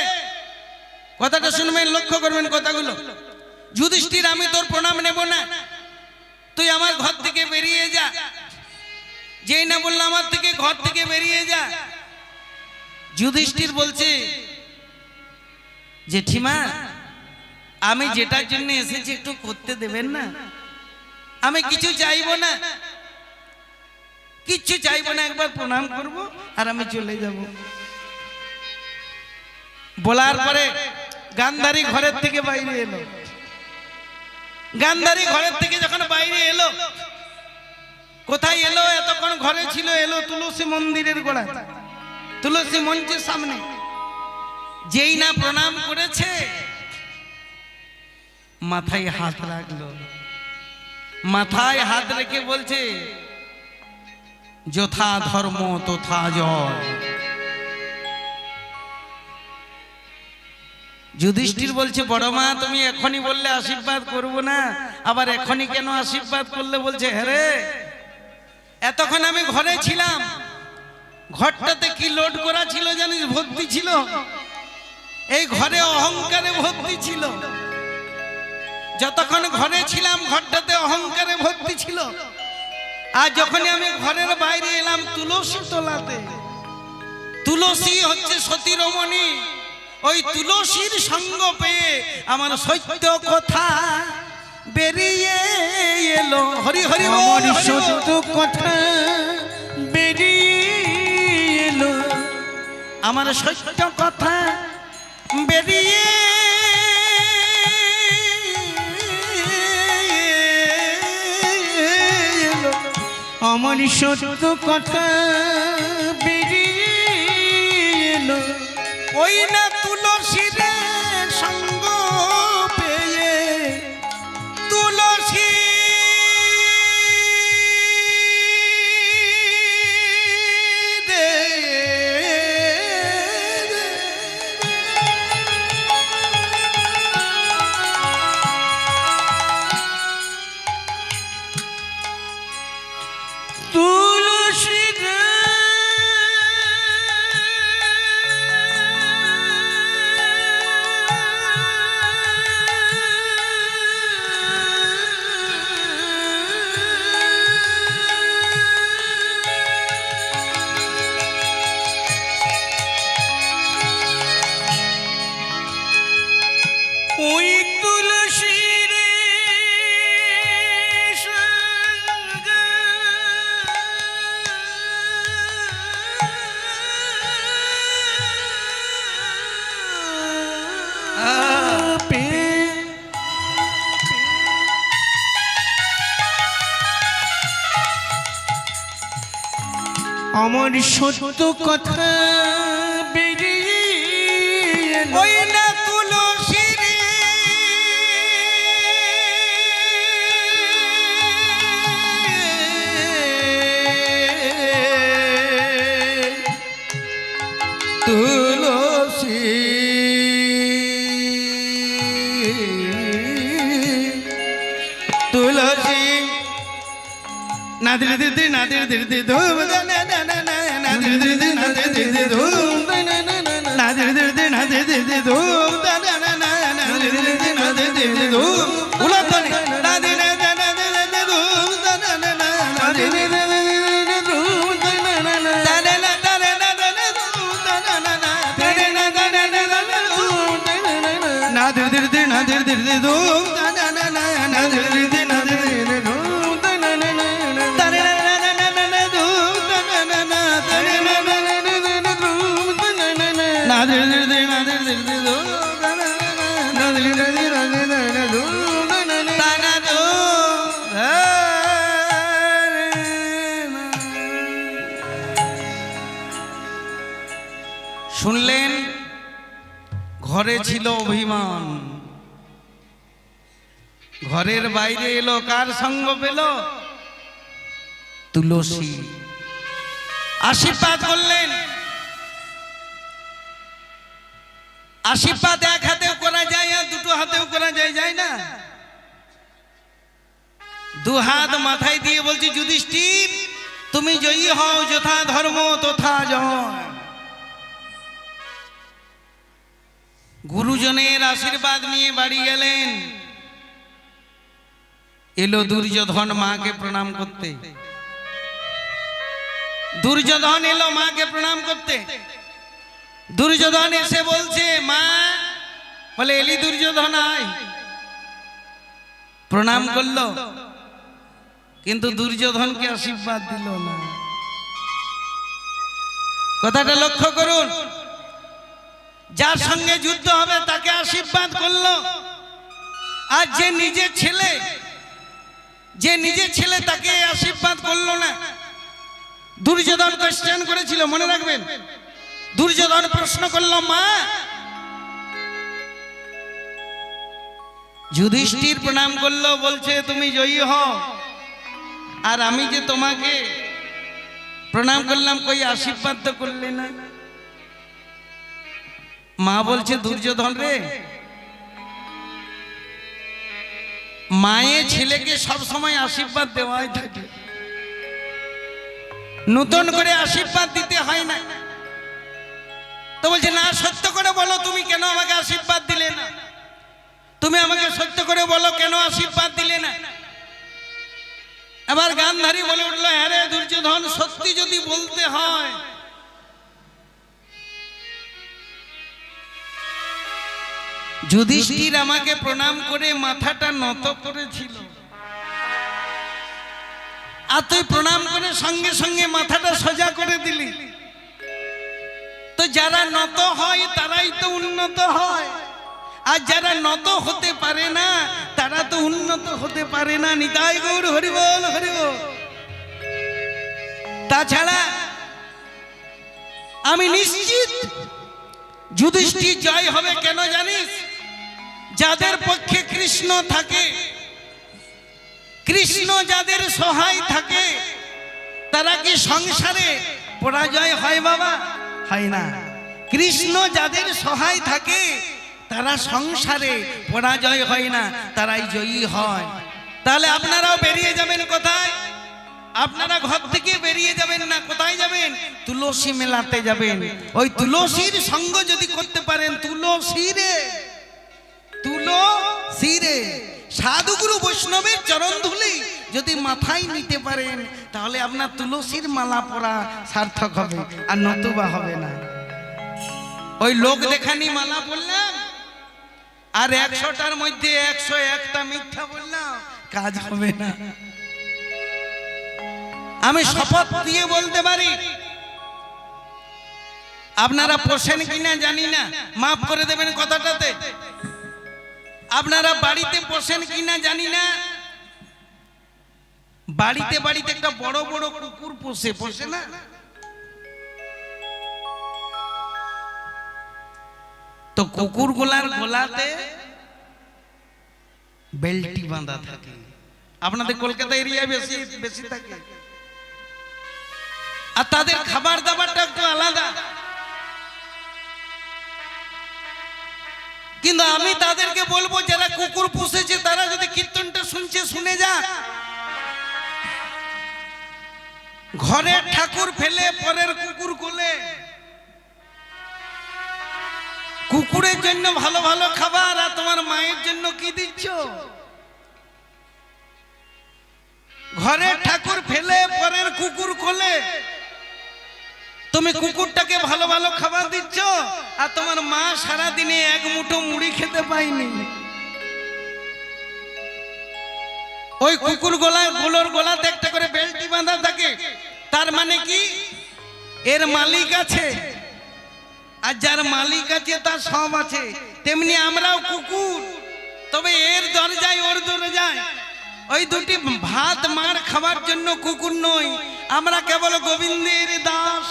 কথাটা শুনবেন, লক্ষ্য করবেন কথাগুলো। যুধিষ্ঠির, আমি তোর প্রণাম নেব না, তুই আমার ঘর থেকে বেরিয়ে যা। যেই না বললো আমার থেকে ঘর থেকে বেরিয়ে যা। যুধিষ্ঠির বলছে, জেঠিমা আমি যেটার জন্য এসেছি একটু করতে দেবেন না? আমি কিছু চাইবো না, কিচ্ছু চাইবো না, একবার প্রণাম করব আর আমি চলে যাব। বলার পরে গান্ধারী ঘরের থেকে বাইরে এলো। গান্ধারী ঘরের থেকে যখন বাইরে এলো, কোথায় এলো? এতক্ষণ ঘরে ছিল, এলো তুলসী মন্দিরের গোড়ায়, তুলসী মঞ্চের সামনে। যেই না প্রণাম করেছে, মাথায় হাত রাখলো। মাথায় হাত রেখে বলছে, যথা ধর্ম তথা জয়। যুধিষ্ঠির বলছে, বড় মা তুমি এখনই বললে আশীর্বাদ করব না, আবার এখনই কেন আশীর্বাদ করলে? বলছে, হ্যাঁ রে, এতক্ষণ আমি ঘরে ছিলাম, ঘরটাতে কি লোড করা ছিল জানিস? ভর্তি ছিল। এই ঘরে অহংকারে ভর্তি ছিল। যতক্ষণ ঘরে ছিলাম ঘরটাতে অহংকারে ভর্তি ছিল। আর যখনই আমি ঘরের বাইরে এলাম তুলসী তলাতে, তুলসী হচ্ছে সতী রমণী, ওই তুলসীর সঙ্গ পেয়ে আমার সত্য কথা বেরিয়ে এলো। হরি হরি বল, সত্য কথা বেরিয়ে এলো, আমার সত্য কথা বেরিয়ে আমার সত্য কথা ওই না তুলসীরে সঙ্গ পেয়ে তুলসী ওই তুলসীর সঙ্গ পেয়ে আমার সত্য কথা বেরিয়ে এলো। ওই না তুলসীরে তুলসী তুলসী না ধীরে ধীরে না ধীরে ধীরে ধূম না ধীরে ধীরে না ধীরে ধীরে ধূম না ধীরে ধীরে না ধীরে ধীরে ধূম না ধীরে ধীরে না ধীরে ধীরে ধূম উলাতনি না ধীরে ধীরে ধূম না ধীরে ধীরে ধূম না ধীরে ধীরে না ধীরে ধীরে ধূম না ধীরে ধীরে না ধীরে ধীরে ধূম শুনলেন ঘরে ছিল অভিমান, ঘরের বাইরে এলো কার সঙ্গ পেল? তুলসী। আশীর্বাদ করলেন। আশীর্বাদ এক হাতেও করা যায় আর দুটো হাতেও করা যায়, যায় না? দু হাত মাথায় দিয়ে বলছি, যুধিষ্ঠির তুমি জয়ী হও, যথা ধর্ম তথা জয়। গুরুজনের আশীর্বাদ নিয়ে বাড়ি গেলেন। এলো দুর্যোধন মাকে প্রণাম করতে। দুর্যোধন এলো মাকে প্রণাম করতে। দুর্যোধন এসে বলছে, মা, বলে এলি দুর্যোধন, আয়। প্রণাম করলো, কিন্তু দুর্যোধনকে আশীর্বাদ দিল না। কথাটা লক্ষ্য করুন। যার সঙ্গে যুদ্ধ হবে তাকে আশীর্বাদ করলো, আর যে নিজের ছেলে তাকে আশীর্বাদ করলো না। দুর্যোধন কোশ্চেন করেছিল, মনে রাখবেন। দুর্যোধন প্রশ্ন করলো, মা, যুধিষ্ঠির প্রণাম করলো, বলছে তুমি জয়ী হও, আর আমি যে তোমাকে প্রণাম করলাম, কই আশীর্বাদ তো করলে না। মা বলছে, দুর্যোধন রে, মায়ের ছেলেকে সব সময় আশীর্বাদ দেওয়াই থাকে, নতুন করে আশীর্বাদ দিতে হয় না। তো বলছে, না, সত্য করে বলো, তুমি কেন আমাকে আশীর্বাদ দিলে না? তুমি আমাকে সত্য করে বলো, কেন আশীর্বাদ দিলে না? এবার গান্ধারী বলে উঠলো, হ্যাঁ রে দুর্যোধন, সত্যি যদি বলতে হয়, যুধিষ্ঠির আমাকে প্রণাম করে মাথাটা নত করেছিল, আর তুই প্রণাম করে সঙ্গে সঙ্গে মাথাটা সোজা করে দিলি। তো যারা নত হয় তারাই তো উন্নত হয়, আর যারা নত হতে পারে না তারা তো উন্নত হতে পারে না। নিতাই গৌর হরি বল, হরি বল। তাছাড়া আমি নিশ্চিত যুধিষ্ঠির জয় হবে কেন জানিস? যাদের পক্ষে কৃষ্ণ থাকে, কৃষ্ণ যাদের সহায় থাকে, তারা কি সংসারে পরাজয় হয় বাবা? হয় না। কৃষ্ণ যাদের সহায় থাকে তারা সংসারে পরাজয় হয় না, তারাই জয়ী হয়। তাহলে আপনারাও বেরিয়ে যাবেন কোথায়? আপনারা ঘর থেকে বেরিয়ে যাবেন না, কোথায় যাবেন? তুলসী মেলাতে যাবেন। ওই তুলসীর সঙ্গ যদি করতে পারেন, তুলসীরে সাধুগুরু বৈষ্ণবের চরণ ধুলি যদি মাথায় নিতে পারেন, তাহলে আপনার তুলসীর মালা পরা সার্থক হবে, আর নতুবা হবে না। ওই লোক দেখানি মালা বললাম আর 100টার মধ্যে 101টা মিথ্যা বললাম, কাজ হবে না। আমি শপথ দিয়ে বলতে পারি, আপনারা পোষেন কিনা জানি না, মাফ করে দেবেন কথাটাতে। আপনারা বাড়িতে পোষেন কিনা জানি না, বাড়িতে বাড়িতে একটা বড় বড় কুকুর পোষে না? তো কুকুর গুলার গলাতে বেল্টি বাঁধা থাকে। আপনাদের কলকাতা এরিয়ায় বেশি থাকে। আর তাদের খাবার দাবারটা একটু আলাদা। কিন্তু আমি তাদেরকে বলবো, যারা কুকুর পুষেছে তারা যদি কীর্তনটা শুনছে শুনে যা। ঘরের ঠাকুর ফেলে পরের কুকুর কোলে। কুকুরের জন্য ভালো ভালো খাবার, আর তোমার মায়ের জন্য কি দিচ্ছ? ঘরের ঠাকুর ফেলে পরের কুকুর কোলে। তুমি কুকুরটাকে ভালো ভালো খাবার দিচ্ছ, আর তোমার মা সারা দিনে এক মুঠো মুড়ি খেতে পায়নি। ওই কুকুর গুলোর গলাতে একটা করে বেল্টি বাঁধা থাকে। তার মানে কি? এর মালিক আছে, আর যার মালিক আছে তার সব আছে। তেমনি আমরাও কুকুর, তবে এর দরজায় ওর দরজায়। ওই দুটি ভাত মার খাবার জন্য কুকুর নই, আমরা কেবল গোবিন্দের দাস,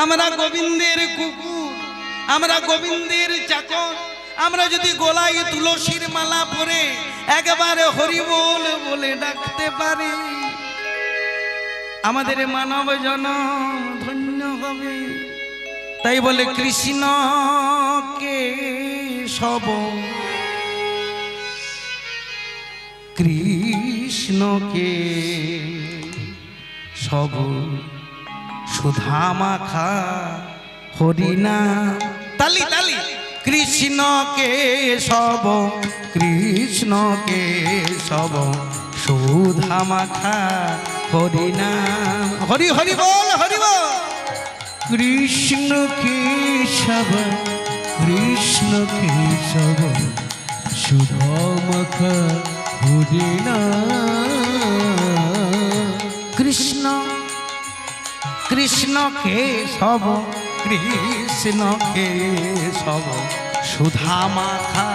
আমরা গোবিন্দের কুকুর, আমরা গোবিন্দের চাকর। আমরা যদি গলায় তুলসীর মালা পরে একবারে হরি বল বলে ডাকতে পারি, আমাদের মানব জনম ধন্য হবে। তাই বলে কৃষ্ণ কেশব, কৃষ্ণ কেশব সুধা মাখা হরিনাম। তালি তালি। কৃষ্ণ কেশব, কৃষ্ণ কেশব সুধা মাখা হরিনাম। হরি হরি বল, হরি বল। কৃষ্ণ কেশব, কৃষ্ণ কেশব সুধামখ হরিনাম। কৃষ্ণ কৃষ্ণ কেশব, কৃষ্ণ কেশব সুধা মাখা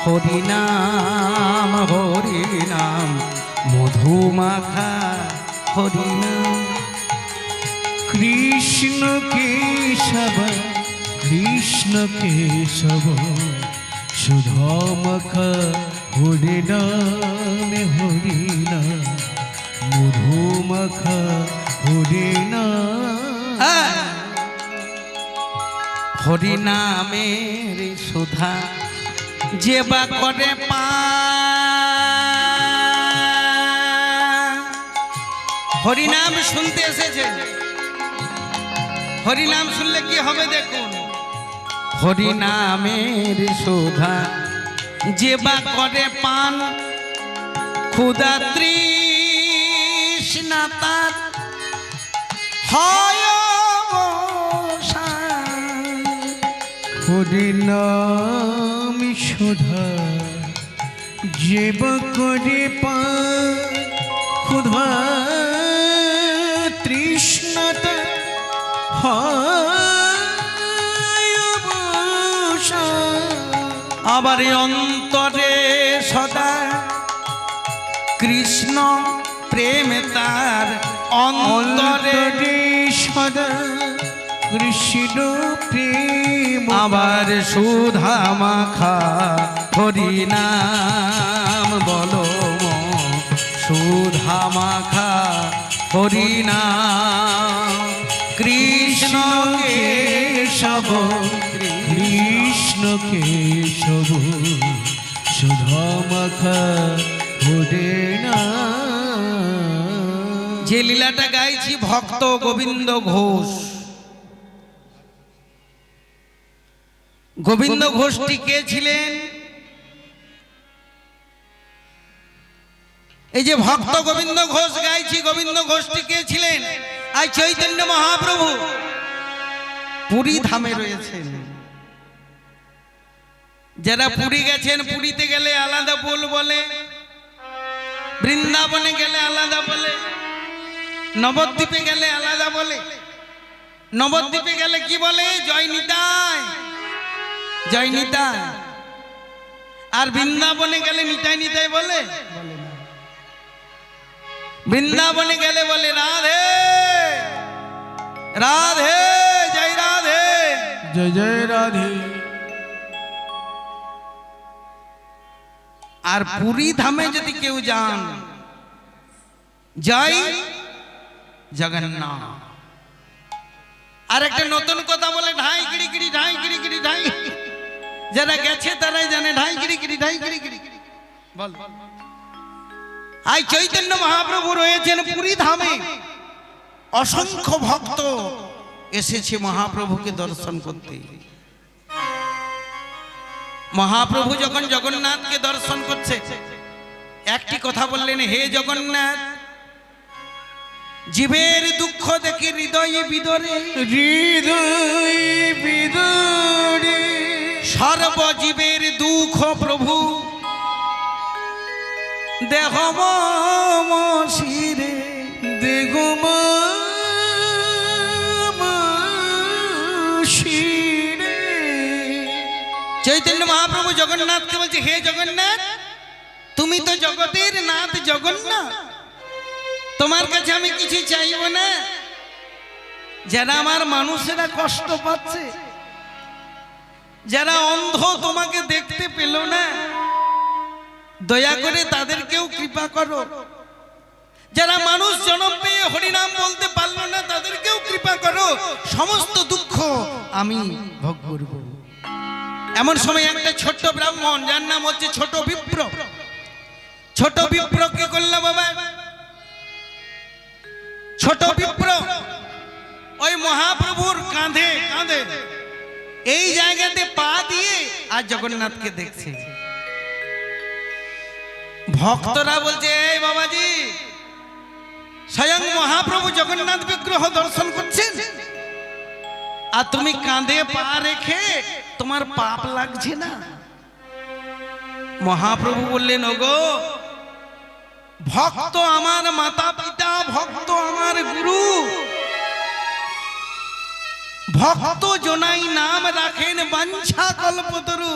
হরিনাম, হরিনাম মধু মাখা হরিনাম। কৃষ্ণ কেশব, কৃষ্ণ কেশব সুধামখ হরিনাম, হরিনাম মধুমখ হরিনাম। হরিনামের সুধা যে বা করে হরিনাম শুনতে এসেছে। হরিনাম শুনলে কি হবে দেখুন। হরিনামের সুধা যে বা করে পান, ক্ষুধা তৃষ্ণা তার হয় অবসান। হরিনাম সুধা যে বা করে পান, ক্ষুধা তৃষ্ণা তার হয় অবসান। আবার অন্তরে সদা কৃষ্ণ প্রেম তার, অন্তরে সদা কৃষ্ণ প্রেম আবার সুধা মাখা হরি নাম বলো সুধা মাখা হরি নাম কৃষ্ণ কেশব কৃষ্ণ কেশব সুধামাখা হরে না। যে লীলাটা গাইছি ভক্ত গোবিন্দ ঘোষ, গোবিন্দ ঘোষটি কে ছিলেন? এই যে ভক্ত গোবিন্দ ঘোষ গাইছি, গোবিন্দ ঘোষটি কে ছিলেন? আজ চৈতন্য মহাপ্রভু পুরী ধামে রয়েছেন। যারা পুরী গেছেন, পুরীতে গেলে আলাদা বোল বলে, বৃন্দাবনে গেলে আলাদা বলে, নবদ্বীপে গেলে আলাদা বলে। নবদ্বীপে গেলে কি বলে? জয় নিতাই, জয় নিতাই। আর বৃন্দাবনে গেলে নিতাই নিতাই বলে? বৃন্দাবনে গেলে বলে রাধে রাধে, জয় রাধে, জয় জয় রাধে। আর পুরী ধামে যদি কেউ যান, জয় জগন্নাথ। আর একটা নতুন কথা বলে ঢাই গিরি গিরি, ঢাই গিরি গিরি, ঢাই। যারা গেছে তারাই জানে ঢাই গিরি গিরি, ঢাই গিরি গিরি বল। আজ চৈতন্য মহাপ্রভু রয়েছেন পুরী ধামে। অসংখ্য ভক্ত এসেছে মহাপ্রভুকে দর্শন করতে। মহাপ্রভু যখন জগন্নাথকে দর্শন করছে, একটি কথা বললেন, হে জগন্নাথ, জীবের দুঃখ দেখে হৃদয়ে বিদরে, হৃদয় বিদরে সর্বজীবের দুঃখ প্রভু দেহ শিরে, দেগমা শিরে। চৈতন্য মহাপ্রভু জগন্নাথকে বলছে, হে জগন্নাথ, তুমি তো জগতের নাথ জগন্নাথ, তোমার কাছে আমি কিছু চাইব না। যারা আমার মানুষেরা কষ্ট পাচ্ছে, যারা অন্ধ তোমাকে দেখতে পেল না, দয়া করে তাদেরকেও কৃপা করো। যারা মানুষ জন্ম পেয়ে হরিনাম বলতে পারলো না, তাদেরকেও কৃপা করো। সমস্ত দুঃখ আমি ভোগ করব। এমন সময় একটা ছোট্ট ব্রাহ্মণ, যার নাম হচ্ছে ছোট বিপ্র, ছোট বিপ্র কি করলো বাবা? ছোট বিপ্র ওই মহাপ্রভুর কাঁধে কাঁধে এই জায়গাতে পা দিয়ে আর জগন্নাথকে দেখছে। ভক্তরা বলছে, এই বাবাজি, স্বয়ং মহাপ্রভু জগন্নাথ বিগ্রহ দর্শন করছেন, আর তুমি কাঁধে পা রেখে তোমার পাপ লাগছে না? মহাপ্রভু বললেন, ওগো, ভক্ত আমার মাতা পিতা, ভক্ত আমার গুরু, ভক্ত জনাই নাম রাখেন বাঞ্ছা কল্পতরু।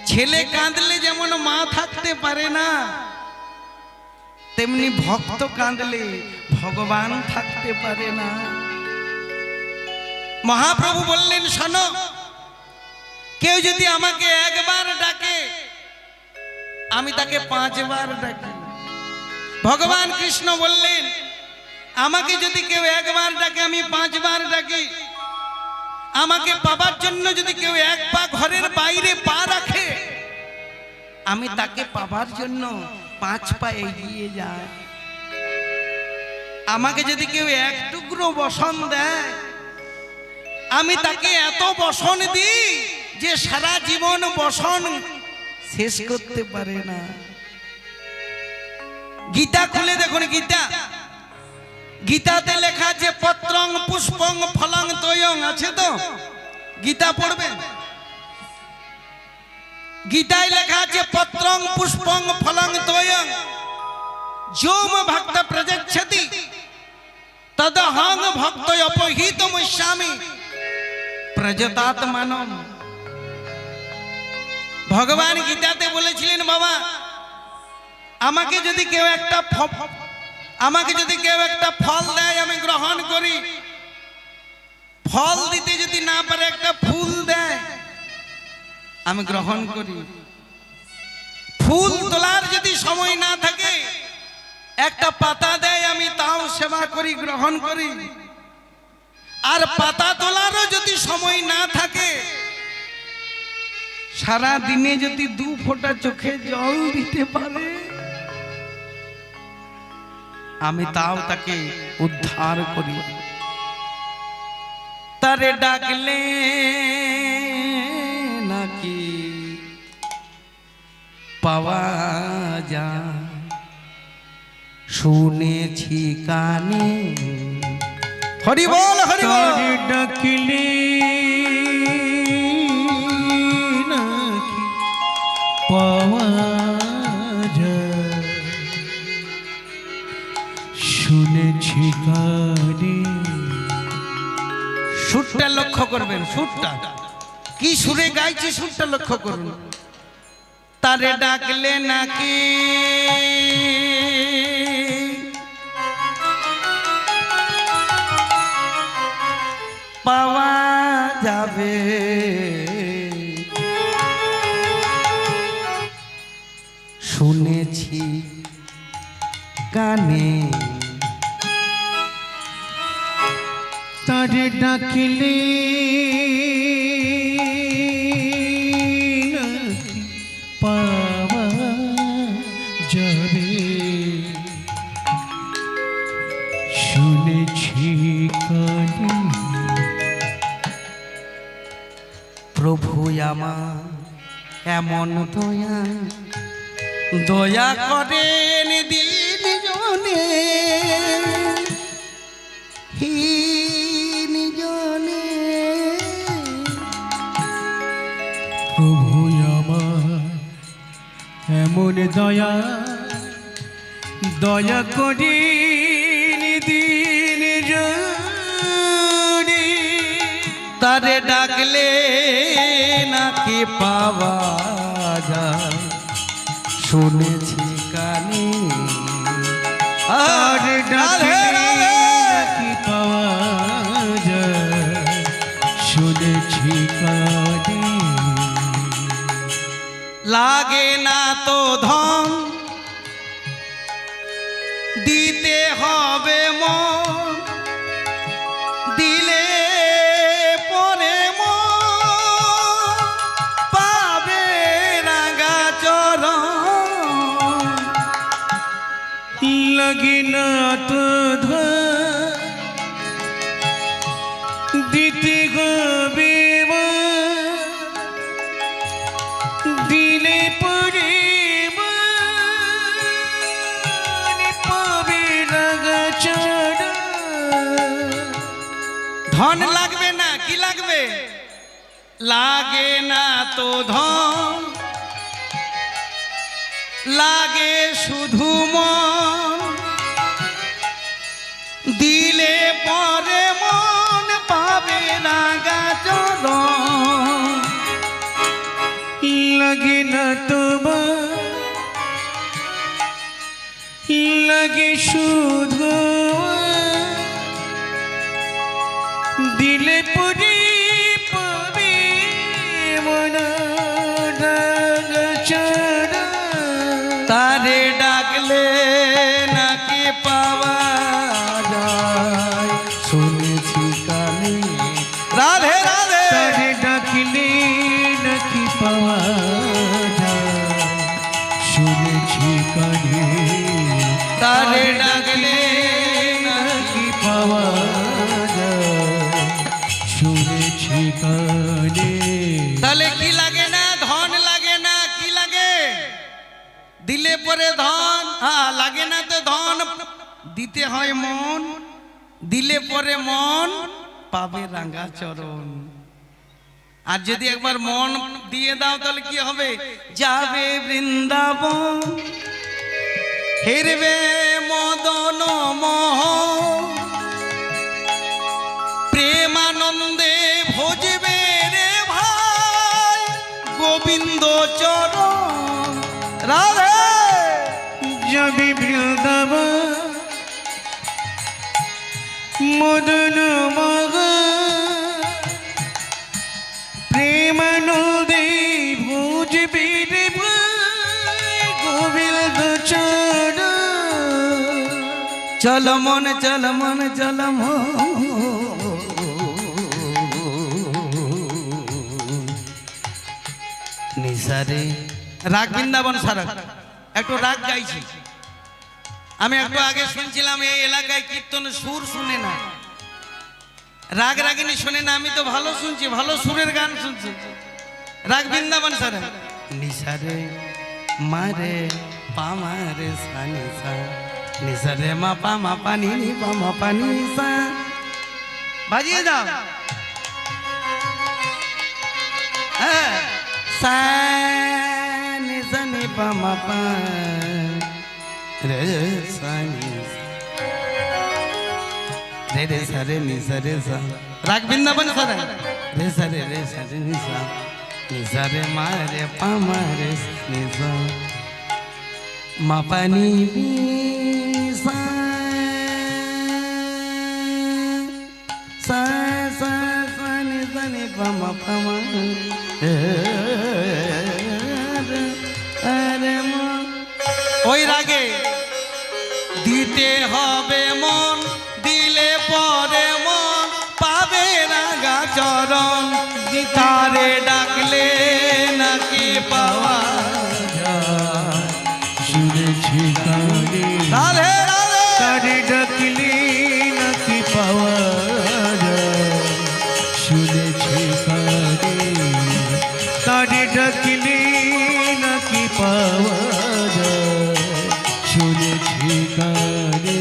ছেলে কাঁদলে যেমন মা থাকতে পারে না, তেমনি ভক্ত কাঁদলে ভগবান থাকতে পারে না। মহাপ্রভু বললেন, শোনো, কেউ যদি আমাকে একবার ডাকে, আমি তাকে 5 বার ডাকি। ভগবান কৃষ্ণ বললেন, আমাকে যদি কেউ একবার ডাকে, আমি 5 বার ডাকি। আমাকে পাবার জন্য যদি কেউ 1 পা ঘরের বাইরে পা রাখে, আমি তাকে পাবার জন্য 5 পা এগিয়ে যাই। আমাকে যদি কেউ 1 টুকরো বসন দেয়, আমি তাকে এত বসন দিই যে সারা জীবন বসন শেষ করতে পারে না। গীতা খুলে দেখুন, গীতা, গীতাতে লেখা আছে পত্রং পুষ্পং ফলং তয়ং, আছে তো? গীতা পড়বেন। গীতায় লেখা আছে পত্রং পুষ্পং ফলং তয়ং যোম ভক্ত প্রযচ্ছতি তদহং ভক্ত অপহিতমস্যামি প্রজতাত্মানম। ভগবান গীতাতে বলেছিলেন, বাবা, আমাকে যদি কেউ একটা ফল দেয়, আমি গ্রহণ করি। ফল দিতে যদি না পারে একটা ফুল দেয়, আমি গ্রহণ করি। ফুল তোলার যদি সময় না থাকে একটা পাতা দেয়, আমি তাও সেবা করি, গ্রহণ করি। আর পাতা তোলারও যদি সময় না থাকে, সারা দিনে যদি 2 ফোঁটা চোখে জল দিতে পারে, আমি তাও তাকে উদ্ধার করি। তারে ডাকলে নাকি পাওয়া যায়, শুনেছি কানে। হরি বল, হরি বল। তারে ডাকলে নাকি পাওয়া যায়, শুনেছি কানে। সুরটা লক্ষ্য করবেন, সুরটা কি সুরে গাইছে, সুরটা লক্ষ্য করুন। তারে ডাকলে নাকি পাওয়া যাবে, শুনেছি কানে। তারে ডাকলে নাকি পাওয়া যাবে, শুনেছি কানে। প্রভু আমার এমন দয়া, দয়া করেন দিন জনে, হীন জনে। প্রভু আমার এমন দয়া, দয়া করে দিন জনে। তারে ডাকলে নাকি পাওয়া যায়, শুনেছি কানে। আর ডাকলে নাকি পাওয়া যায়, শুনেছি কানে। লাগে না তো ধন, দিতে হবে মন, দিলে পরে মন পাবে রাঙা চরণ। লাগে না তো ধন, দিতে হবে মন, দিলে পরে মন পাবে রাঙা চরণ। ধন লাগবে না, কি লাগবে? লাগে না তো ধন, লাগে শুধু মন, দিলে পরে মন পাবে রাঙা চরণ। লাগে না তোমার, লাগে শুধু, দিলে পরে পাবে মন রাঙা চরণ। তারে ডাকলে নাকি পাওয়া যায়, শুনেছি কানে। রাধে রাধে। তারে ডাকলে নাকি পাওয়া যায়, শুনেছি কানে। তারে ডাকলে নাকি পাওয়া যায়, শুনেছি কানে। তাহলে কি লাগে না? ধন লাগে না, কি লাগে? দিলে পরে ধন। হ্যাঁ, লাগে না তো ধন, দিতে হয় মন, দিলে পরে মন পাবে রাঙা চরণ। আর যদি একবার মন দিয়ে দাও তাহলে কি হবে? যাবে বৃন্দাবন, হেরবে মদন মোহন, প্রেমানন্দে ভজবে রে ভাই গোবিন্দ চরণ। রাধে। যাবে বৃন্দাবন, মদন মোহন, চলো মন চলো মন চলো মন নিসারে রাগ বৃন্দাবন সারা একটু রাগ গাইছি আমি একটু আগে শুনছিলাম এই এলাকায় কীর্তন সুর শুনে না রাগ রাগিনী শোনে না আমি তো ভালো শুনছি ভালো সুরের গান শুনছি রাগ বৃন্দাবন সারা নিসারে মারে পামারে সানি সা নিসারে মা পা মা পানি নি পা মা পানি সা বাজিয়ে দাও হ্যাঁ সা নি সা নি পা মা পা রে সা নি রে রে সা রে নি সা রে সা রাগ বৃন্দাবন সারা রে সা রে নি সা নিসারে মারে পামারে নি সা মা পানি নি সা সা সা সা নি সা নি পা মা পা মা আরে মা ওই রাগে দিতে হবে মন দিলে পরে মন পাবে রাগা চরণ গীতারে ডাকলে নাকি পাওয়া শুনেছি কানে রাধে রাধে কানে ডাকলে নাকি পাওয়া যায় শুনেছি কানে কানে ডাকলে নাকি পাওয়া যায় শুনেছি কানে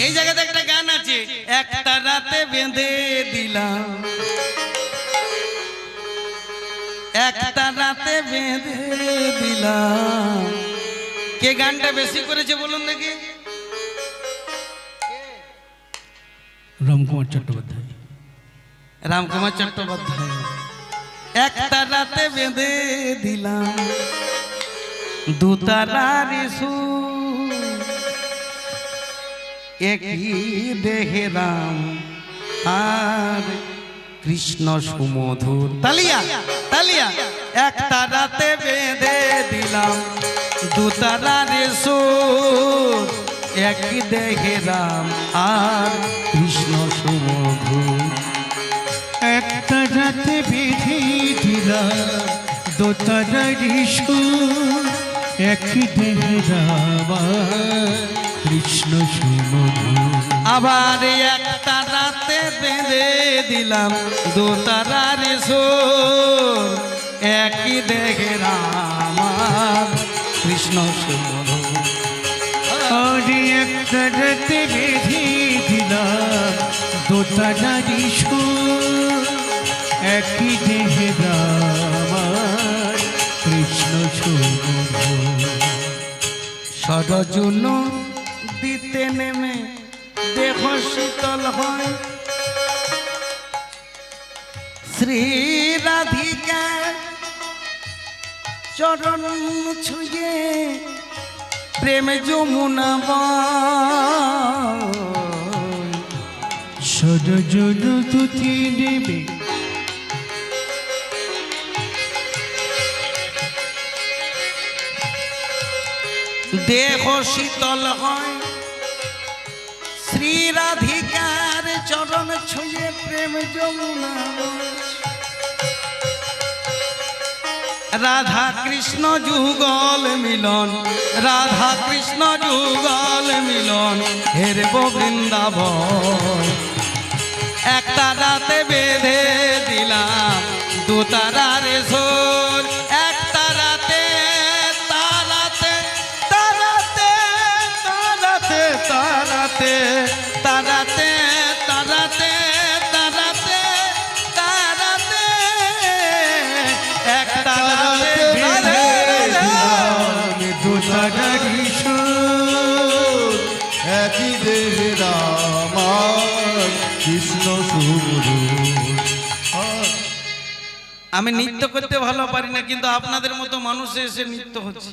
এই জায়গাতে একটা গান আছে একটা রাতে বেঁধে দিলাম একটা রাতে বেঁধে দিলাম কে গানটা বেশি করেছে বলুন দেখি রামকুমার চট্টোপাধ্যায় রামকুমার চট্টোপাধ্যায় একটা রাতে বেঁধে দিলাম দুতারার সুর একই দেহে রাম আর কৃষ্ণ সুমধুর তালিয়া তালিয়া একটা রাতে বেঁধে দিলাম দুতারার সুর একই দেহে রাম আর কৃষ্ণ সুমধুর একটা রাতে বেঁধে দিলাম দোতারারি সুর একই দেহে রামা কৃষ্ণ সুমধুর আবার একটা রাতে বেঁধে দিলাম দোতারার সুর একই দেহে রাম আর কৃষ্ণ সুমধুর আর একটা রাতে বেঁধে দিলাম দোতারারি সুর একই দেহে রামা কৃষ্ণ সুমধুর সরজুন দিতে নেমে দেহ শীতল হয় শ্রী রাধিকা চরণ ছুঁয়ে প্রেম যমুনা সরজন তুতি নেবে দেহ শীতল হয় শ্রী রাধিকার চরণ ছুঁয়ে প্রেম যমুনা রাধা কৃষ্ণ যুগল মিলন রাধা কৃষ্ণ যুগল মিলন হেরব বৃন্দাবন একটা রাতে বেঁধে দিলাম দুতারার সুর একটা রাতে তারাতে তারাতে তারাতে তারাতে তারাতে তারাতে তারাতে তারাতে একটা রাতে বেঁধে দিলাম দোতারারি সুর একই দেহে রাম আর কৃষ্ণ সুমধুর আমি নৃত্য করতে ভালো পারি না কিন্তু আপনাদের মতো মানুষ এসে নৃত্য হচ্ছে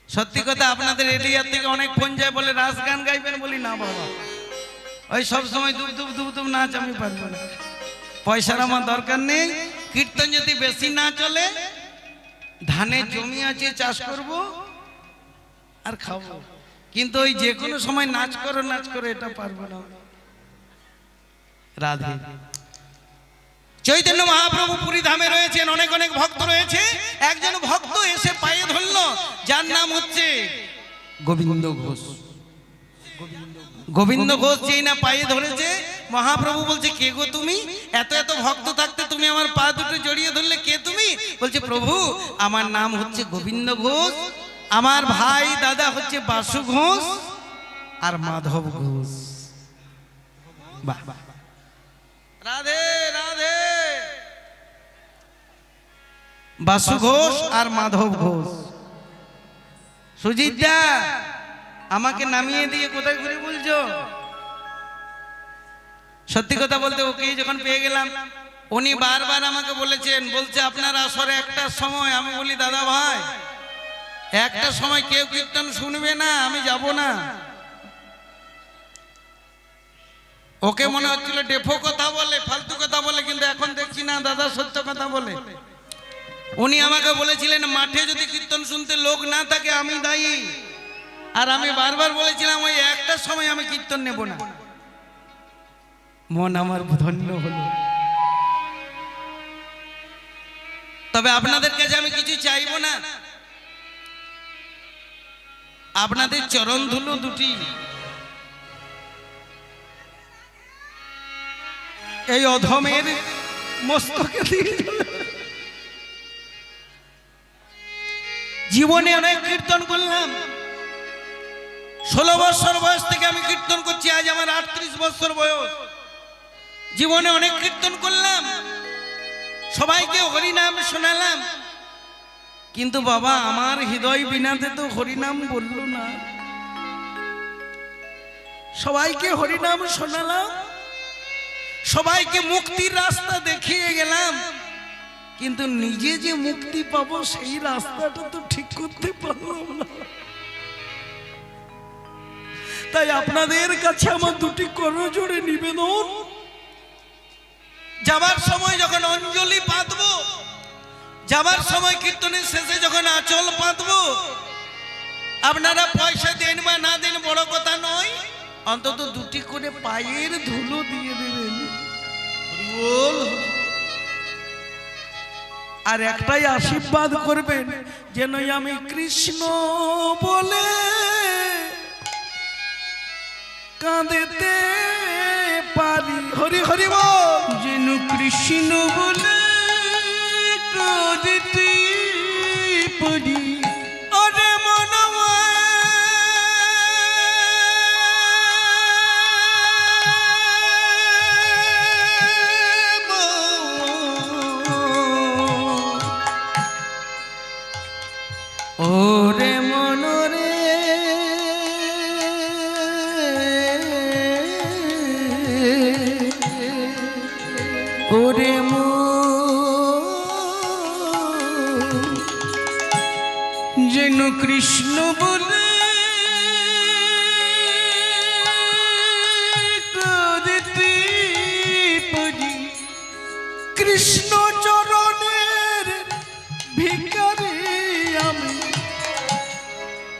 সত্যি কথা আপনাদের এরিয়ার থেকে অনেক ফোন যায় বলে রাস গান গাইবেন বলি না বাবা ওই সব সময় দুব দুব দুব দুব নাচ আমি পারবো না পয়সার আমার দরকার নেই কীর্তন যদি বেশি না চলে ধানের জমি আছে চাষ করব আর খাবো কিন্তু ওই যে কোনো সময় নাচ করো এটা পারবো না। রাধে। চৈতন্য মহাপ্রভু পুরী ধামে রয়েছেন, অনেক অনেক ভক্ত রয়েছে। একজন ভক্ত এসে পায়ে ধরলো, যার নাম হচ্ছে গোবিন্দ ঘোষ। গোবিন্দ ঘোষ যেই না পায়ে ধরেছে, মহাপ্রভু বলছে, কে গো তুমি? এত এত ভক্ত থাকতে তুমি আমার পা দুটো জড়িয়ে ধরলে, কে তুমি? বলছে, প্রভু আমার নাম হচ্ছে গোবিন্দ ঘোষ, আমার ভাই দাদা হচ্ছে বাসু ঘোষ আর মাধব ঘোষ। বাহ, রাধে রাধে। বাসু ঘোষ আর মাধব ঘোষ। সুজিত দা, আমাকে নামিয়ে দিয়ে কোথায় ঘুরে বলছো? সত্যি কথা বলতে ওকে যখন পেয়ে গেলাম, উনি বারবার আমাকে বলেছেন, বলছে আপনার আসরে একটার সময়। আমি বলি, দাদা ভাই, একটা সময় কেউ কীর্তন শুনবে না, আমি যাব না। ওকে মনে হচ্ছিল ডেফো কথা বলে, ফালতু কথা বলে, কিন্তু এখন দেখছি না দাদা সত্য কথা বলে। উনি আমাকে বলেছিলেন, মাঠে যদি কীর্তন শুনতে লোক না থাকে আমি দায়ী। আর আমি বারবার বলেছিলাম ওই একটা সময় আমি কীর্তন নেব না। মন আমার ধন্য হলো। তবে আপনাদের কাছে আমি কিছু চাইবো না, আপনাদের চরণ ধুলো দুটি এই অধমের মস্তকে দিয়ে জীবনে অনেক কীর্তন করলাম। 16 বছর বয়স থেকে আমি কীর্তন করছি, আজ আমার 38 বছর বয়স। জীবনে অনেক কীর্তন করলাম, সবাইকে হরিনাম শোনালাম, কিন্তু বাবা আমার হৃদয় বিনাতে তো হরিনাম বলল না। সবাইকে হরিনাম শোনালাম, সবাইকে মুক্তির রাস্তা দেখিয়ে গেলাম, কিন্তু নিজে যে মুক্তি পাবো সেই রাস্তাটা তো ঠিক করতে পারলাম না। তাই আপনাদের কাছে আমার দুটি করজোড়ে নিবেদন, যাবার সময় যখন অঞ্জলি পাতবো, যাবার সময় কীর্তনের শেষে যখন আঁচল পাতবো, আপনারা পয়সা দেন বা না দেন বড় কথা নয়, অন্তত দুটি করে পায়ের ধুলো দিয়ে দেবেন। আর একটাই আশীর্বাদ করবেন, যেন আমি কৃষ্ণ বলে কাঁদেতে পারি। হরি হরি বল। যেন কৃষ্ণ বলে কাঁদিতে পারি। ওরে মনমা ওরে মনরে ওরে যেন কৃষ্ণ বলে কাঁদিতে পারি। কৃষ্ণ চরণের ভিখারি আমি,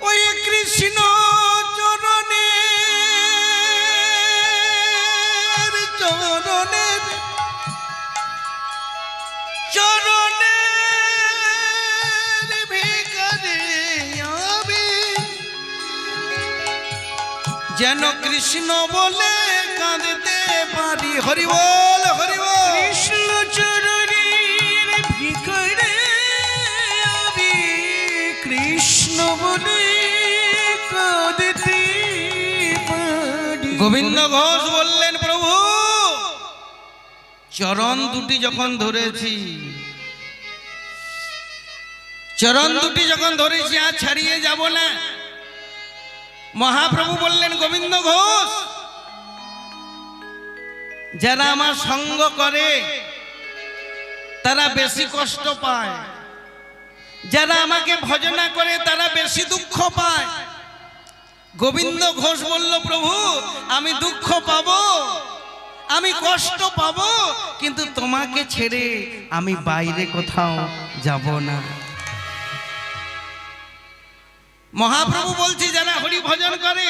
ওই কৃষ্ণ চরণের চরণের চরণের ভিখারি আমি, যেন কৃষ্ণ বলে কাঁদতে পারি। হরি বল হরি বল। কৃষ্ণ চরণের ভিখারি আমি, কৃষ্ণ বলে কাঁদিতে পারি। গোবিন্দ ঘোষ বললেন, প্রভু চরণ দুটি যখন ধরেছি, চরণ দুটি যখন ধরেছি আর ছাড়িয়ে যাব না। মহাপ্রভু বললেন, গোবিন্দ ঘোষ, যারা আমার সঙ্গ করে তারা বেশি কষ্ট পায়, যারা আমাকে ভজনা করে তারা বেশি দুঃখ পায়। গোবিন্দ ঘোষ বলল, প্রভু আমি দুঃখ পাবো, আমি কষ্ট পাবো, কিন্তু তোমাকে ছেড়ে আমি বাইরে কোথাও যাব না। মহাপ্রভু বলছি যারা হরি ভজন করে,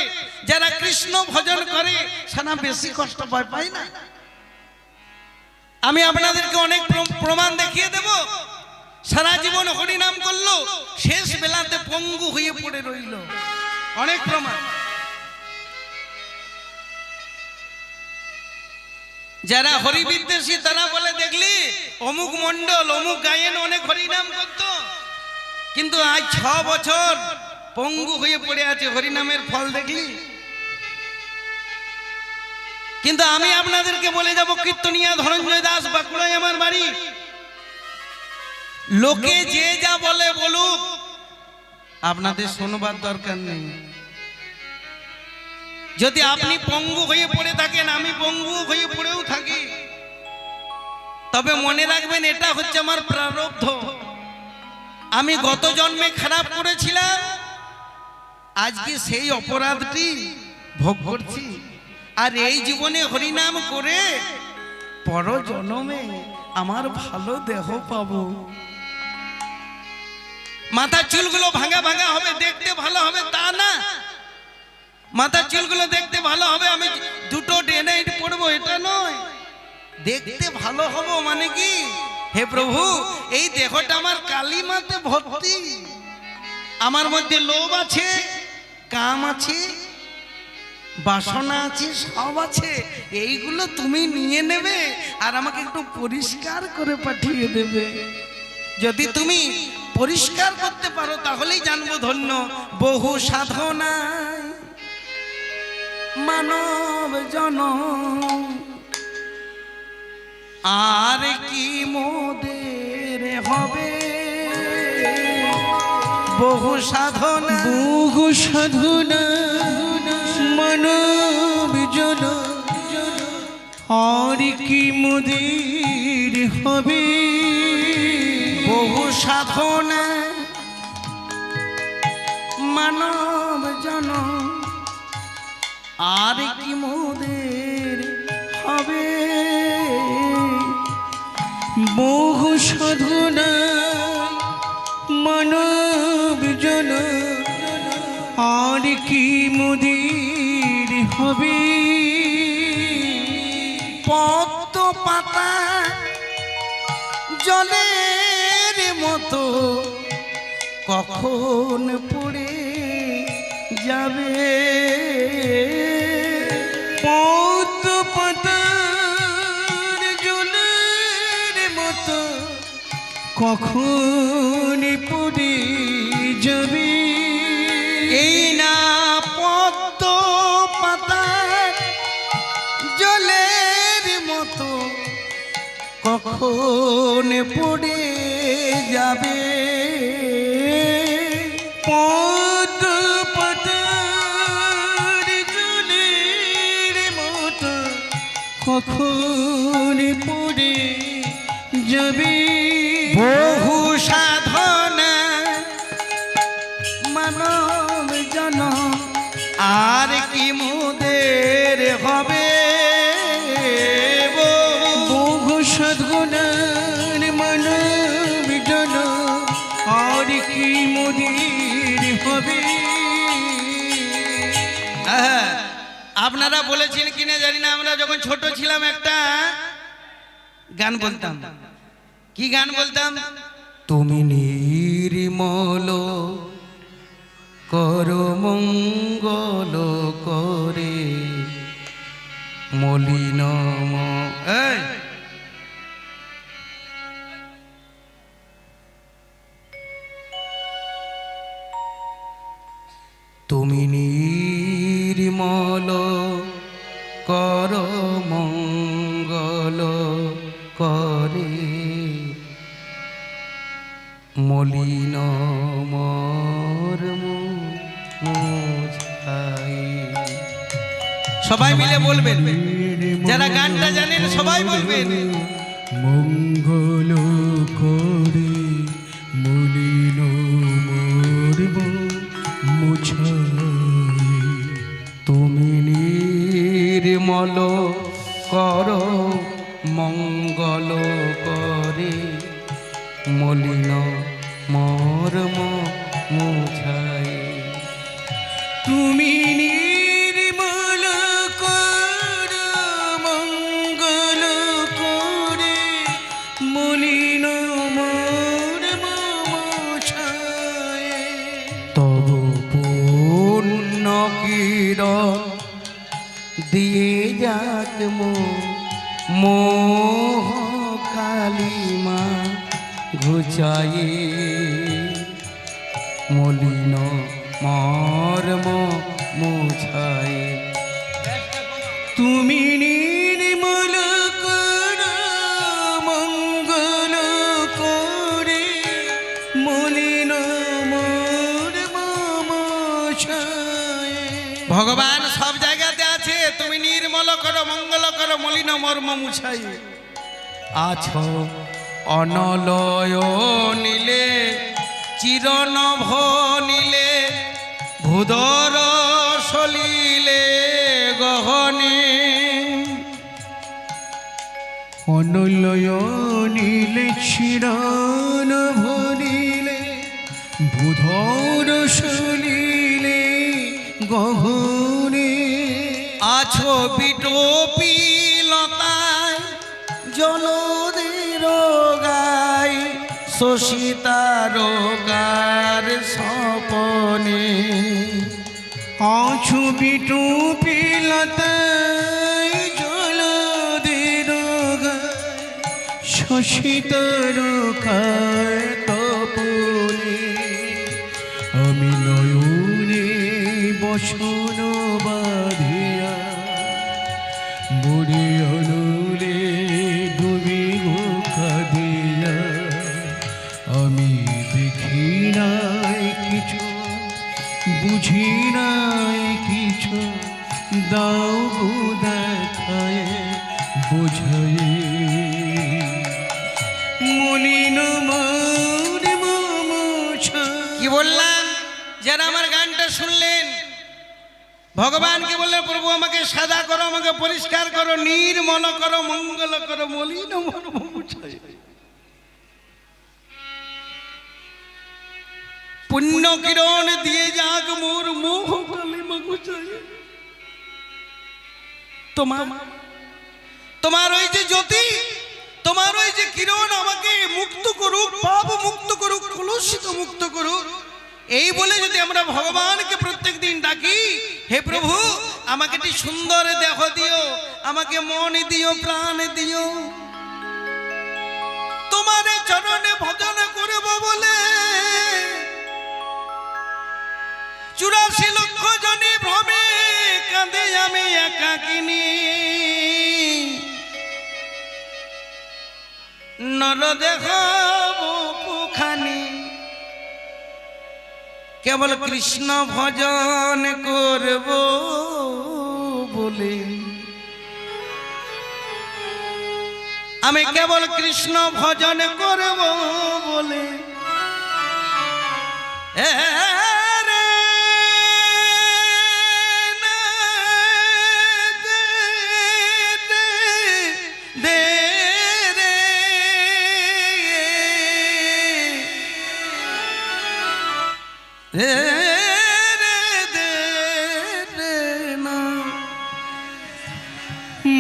যারা কৃষ্ণ ভজন করে, সারা বেশি কষ্ট পায় না। আমি আপনাদেরকে অনেক প্রমাণ দেখিয়ে দেব। সারা জীবন হরি নাম করলো, শেষ বেলাতে পঙ্গু হয়ে পড়ে রইল। অনেক প্রমাণ। যারা হরি বিদ্বেষী তারা বলে, দেখলি অমুক মন্ডল অমুক গায়েন অনেক হরি নাম করত, কিন্তু আজ 6 বছর পঙ্গু হয়ে পড়ে আছে, হরিনামের ফল দেখলি। কিন্তু আমি আপনাদেরকে বলে যাব, কীর্তনিয়া ধনঞ্জয় দাস, বাঁকুড়ায় আমার বাড়ি। লোকে যে যা বলে বলুক, আপনাদের শোনবার দরকার নেই। যদি আপনি পঙ্গু হয়ে পড়ে থাকেন, আমি পঙ্গু হয়ে পড়েও থাকি, তবে মনে রাখবেন এটা হচ্ছে আমার প্রারব্ধ। আমি গত জন্মে খারাপ করেছিলাম, আজকে সেই অপরাধটি ভোগ করছি। আর এই জীবনে হরিনাম করে পর জন্মে আমার ভালো দেহ পাবো। মাথার চুলগুলো ভাঙা ভাঙা হবে, দেখতে ভালো হবে তা না। মাথার চুলগুলো দেখতে ভালো হবে, আমি 2টো ডেনাইট পরবো এটা নয়। দেখতে ভালো হব মানে কি, হে প্রভু এই দেহটা আমার কালিমাতে ভর্তি, আমার মধ্যে লোভ আছে, কাম আছে, বাসনা আছে, সব আছে। এইগুলো তুমি নিয়ে নেবে আর আমাকে একটু পরিষ্কার করে পাঠিয়ে দেবে। যদি তুমি পরিষ্কার করতে পারো তাহলেই জানবো ধন্য। বহু সাধনায় মানব জনম, আর কি মোদের হবে। বহু সাধনা মানব জন, আর কি মোদের হবে। বহু সাধনা মানব জন, আর কি মোদের হবে। বহু সাধনা মানব জন, আর কি মোদের হবে। পদ্ম পাতা জলের মতো কখন পড়ে যাবে। পদ্ম পাতার জলের মতো কখন পড়ে যাবে। এই না পদ্ম পাতার জলের মতো কখন পড়ে যাবে। পদ্ম পাতার জলের মতো কখন পড়ে যাবে। বহু সাধনা মানব জন, আর কি মোদের হবে। বহু সাধনার মানব জন, আর কি মোদের হবে। আপনারা বলেছেন কিনা জানি না, আমরা যখন ছোট ছিলাম একটা গান বলতাম। কি গান বলতাম? তুমি নির্মল করো মঙ্গল করে মলিন তুমি নির্মল করো মঙ্গল করে মলিন মর্ম মোছাই। সবাই মিলে বলবেন, যারা গানটা জানেন সবাই বলবেন। মঙ্গল করে মলিন মর্ম মোছাই। তুমি নির্মল করো মঙ্গল করে মলিন মর্ম মোছাই। তুমি নির্মল কর মঙ্গল করে মলিন মোর মোছায় তব পূর্ণ কিরণ দিয়ে যাক মোহ কালিমা ঘুচায়ে মলিন মর্ম মোছায়ে তুমি নির্মল কর মঙ্গল করে মলিন মর্ম মোছায়ে ভগবান সব জায়গাতে আছে, তুমি নির্মল করো, মঙ্গল করো, মলিন মর্ম মুছাই। আছো অনলয় নীলে চিরনভ নীলে ভূধর সলিলে গহনে অনলয় নীলে চিরন ভরিলে বুধর সলিলে গহনে আছো বিটোপি লতায় জলদের গায় শশিতারকার স্বপনে আছো বিটুপি লতায় জলদের শশিতারকার তপনে আমি নয়নে বসন বাঁধিয়া বুড়ি অনুলে ডুবি কাঁদিয়া আমি দেখি নাই কিছু বুঝি নাই কিছু দাও গো দেখায় বোঝায় মলিন মোর মোছায় কি বললাম? যারা আমার গানটা শুনলেন, ভগবানকে বললেন প্রভু আমাকে সাদা করো, আমাকে পরিষ্কার করো, নির্মল করো, মঙ্গল করো, মলিন মর্ম মুছাই। পুণ্য কিরণ দিয়ে যাক মোর মোহ কালিমা ঘুচাই। তোমার ওই যে জ্যোতি, তোমার ওই যে কিরণ আমাকে মুক্ত করুক, পাপ মুক্ত করুক, কলুষিত মুক্ত করুক। এই বলে যদি আমরা ভগবানকে প্রত্যেক দিন ডাকি, হে প্রভু আমাকে একটি সুন্দর দেহ দিও, আমাকে মন দিও, প্রাণ দিও, তোমার চরণে ভজন করব বলে 84 লক্ষ জনে ভ্রমে কাঁদে আমি একাকিনী। নর দেখ পুখানি কেবল কৃষ্ণ ভজন করব বলে, আমি কেবল কৃষ্ণ ভজন করব বলে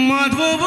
মাধব